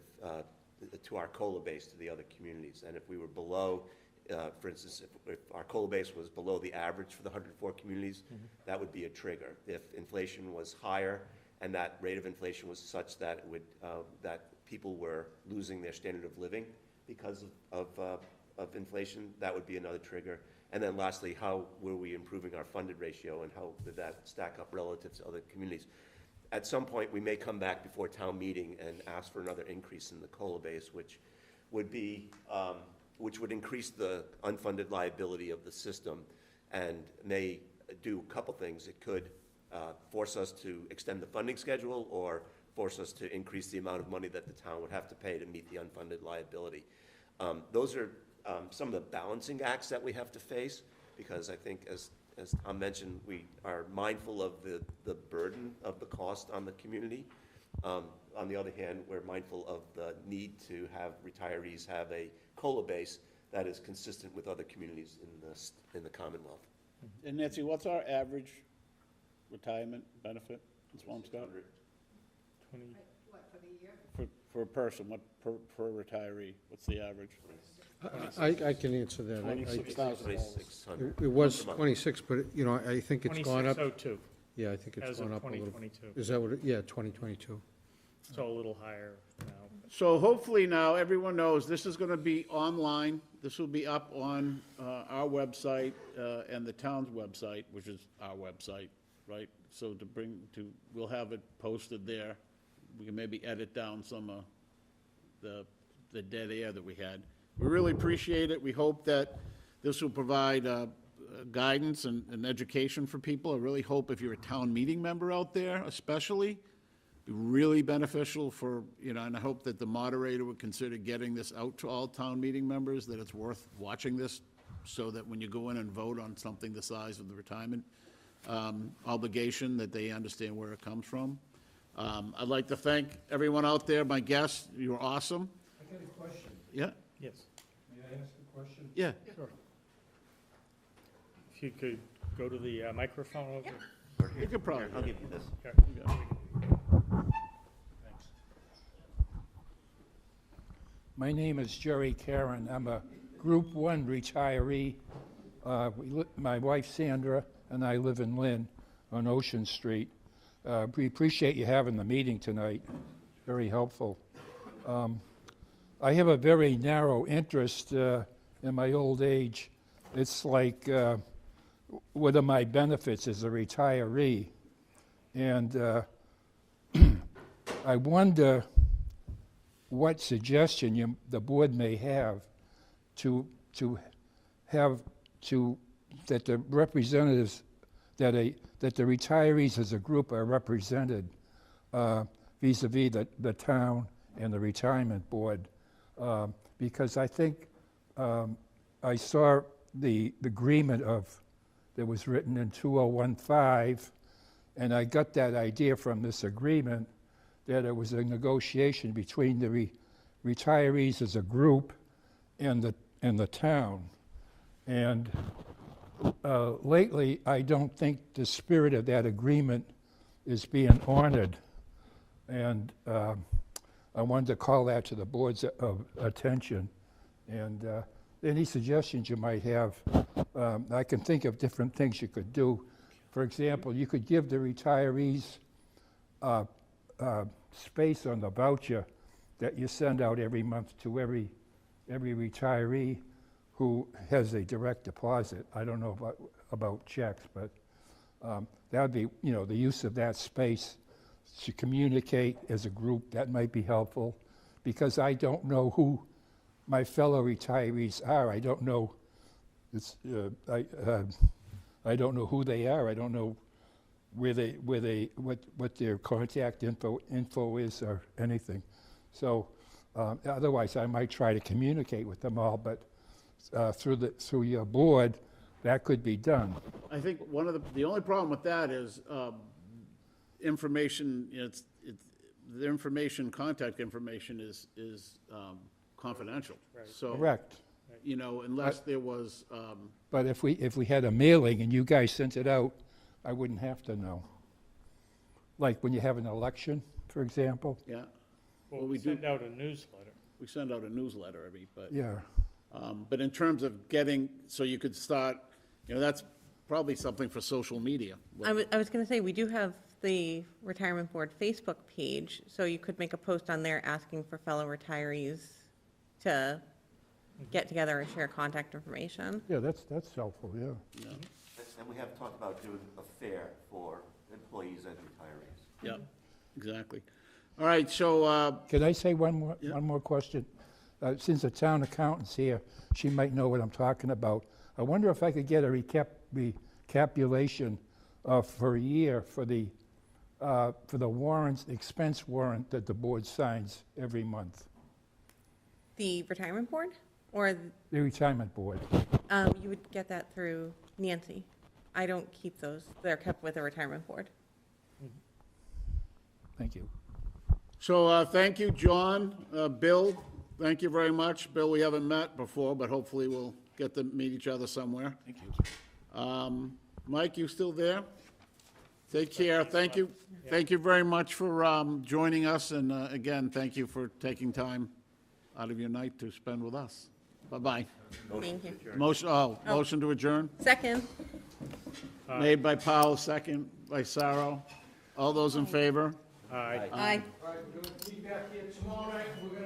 to our COLA base to the other communities. And if we were below, for instance, if our COLA base was below the average for the 104 communities, that would be a trigger. If inflation was higher and that rate of inflation was such that it would that people were losing their standard of living because of inflation, that would be another trigger. And then lastly, how were we improving our funded ratio, and how did that stack up relative to other communities? At some point, we may come back before town meeting and ask for another increase in the COLA base, which would be which would increase the unfunded liability of the system and may do a couple things. It could force us to extend the funding schedule, or force us to increase the amount of money that the town would have to pay to meet the unfunded liability. Those are some of the balancing acts that we have to face, because I think, as Tom mentioned, we are mindful of the burden of the cost on the community. On the other hand, we're mindful of the need to have retirees have a COLA base that is consistent with other communities in the Commonwealth. And Nancy, what's our average retirement benefit in Swampscott? 20. What, for the year? For a person, what per retiree? What's the average? I can answer that. $26,000. It was 26, but, you know, I think it's gone up. 2602. Yeah, I think it's gone up a little. 2022. Is that what, yeah, 2022. So a little higher now. So hopefully now everyone knows this is going to be online. This will be up on our website and the town's website, which is our website, right? So we'll have it posted there. We can maybe edit down some of the dead air that we had. We really appreciate it. We hope that this will provide guidance and education for people. I really hope if you're a town meeting member out there, especially, be really beneficial for, you know, and I hope that the moderator would consider getting this out to all town meeting members, that it's worth watching this, so that when you go in and vote on something the size of the retirement obligation, that they understand where it comes from. I'd like to thank everyone out there, my guests. You were awesome. I got a question. Yeah? Yes. May I ask a question? Yeah. Sure. If you could go to the microphone over. You could probably. I'll give you this. Here. Thanks. My name is Jerry Karen. I'm a Group 1 retiree. My wife Sandra and I live in Lynn on Ocean Street. We appreciate you having the meeting tonight. Very helpful. I have a very narrow interest in my old age. It's like, what are my benefits as a retiree? And I wonder what suggestion the board may have to that the representatives, that the retirees as a group are represented vis-a-vis the town and the retirement board. Because I think I saw the agreement that was written in 2015, and I got that idea from this agreement that it was a negotiation between the retirees as a group and the town. And lately, I don't think the spirit of that agreement is being honored. And I wanted to call that to the board's attention. And any suggestions you might have, I can think of different things you could do. For example, you could give the retirees space on the voucher that you send out every month to every retiree who has a direct deposit. I don't know about checks, but that would be, the use of that space to communicate as a group. That might be helpful, because I don't know who my fellow retirees are. I don't know. I don't know who they are. I don't know what their contact info is or anything. So otherwise, I might try to communicate with them all, but through your board, that could be done. I think one of the only problem with that is information. The information, contact information is confidential. Right. So correct. Unless there was. But if we had a mailing and you guys sent it out, I wouldn't have to know. Like when you have an election, for example. Yeah. Well, we send out a newsletter. We send out a newsletter but. Yeah. But in terms of getting, so you could start, that's probably something for social media. I was going to say, we do have the Retirement Board Facebook page, so you could make a post on there asking for fellow retirees to get together and share contact information. Yeah, that's helpful, yeah. And we have talked about doing a fair for employees and retirees. Yeah, exactly. All right, so. Can I say one more question? Since the town accountant's here, she might know what I'm talking about. I wonder if I could get a recapitulation for a year for the warrants, expense warrant that the board signs every month. The Retirement Board? Or? The Retirement Board. You would get that through Nancy. I don't keep those. They're kept with the Retirement Board. Thank you. So thank you, John. Bill, thank you very much. Bill, we haven't met before, but hopefully we'll get to meet each other somewhere. Thank you. Mike, you still there? Take care. Thank you. Thank you very much for joining us. And again, thank you for taking time out of your night to spend with us. Bye-bye. Thank you. Motion to adjourn? Second. Made by Powell, second by Saro. All those in favor? Aye. Aye. All right, we're going to be back here tomorrow night. We're going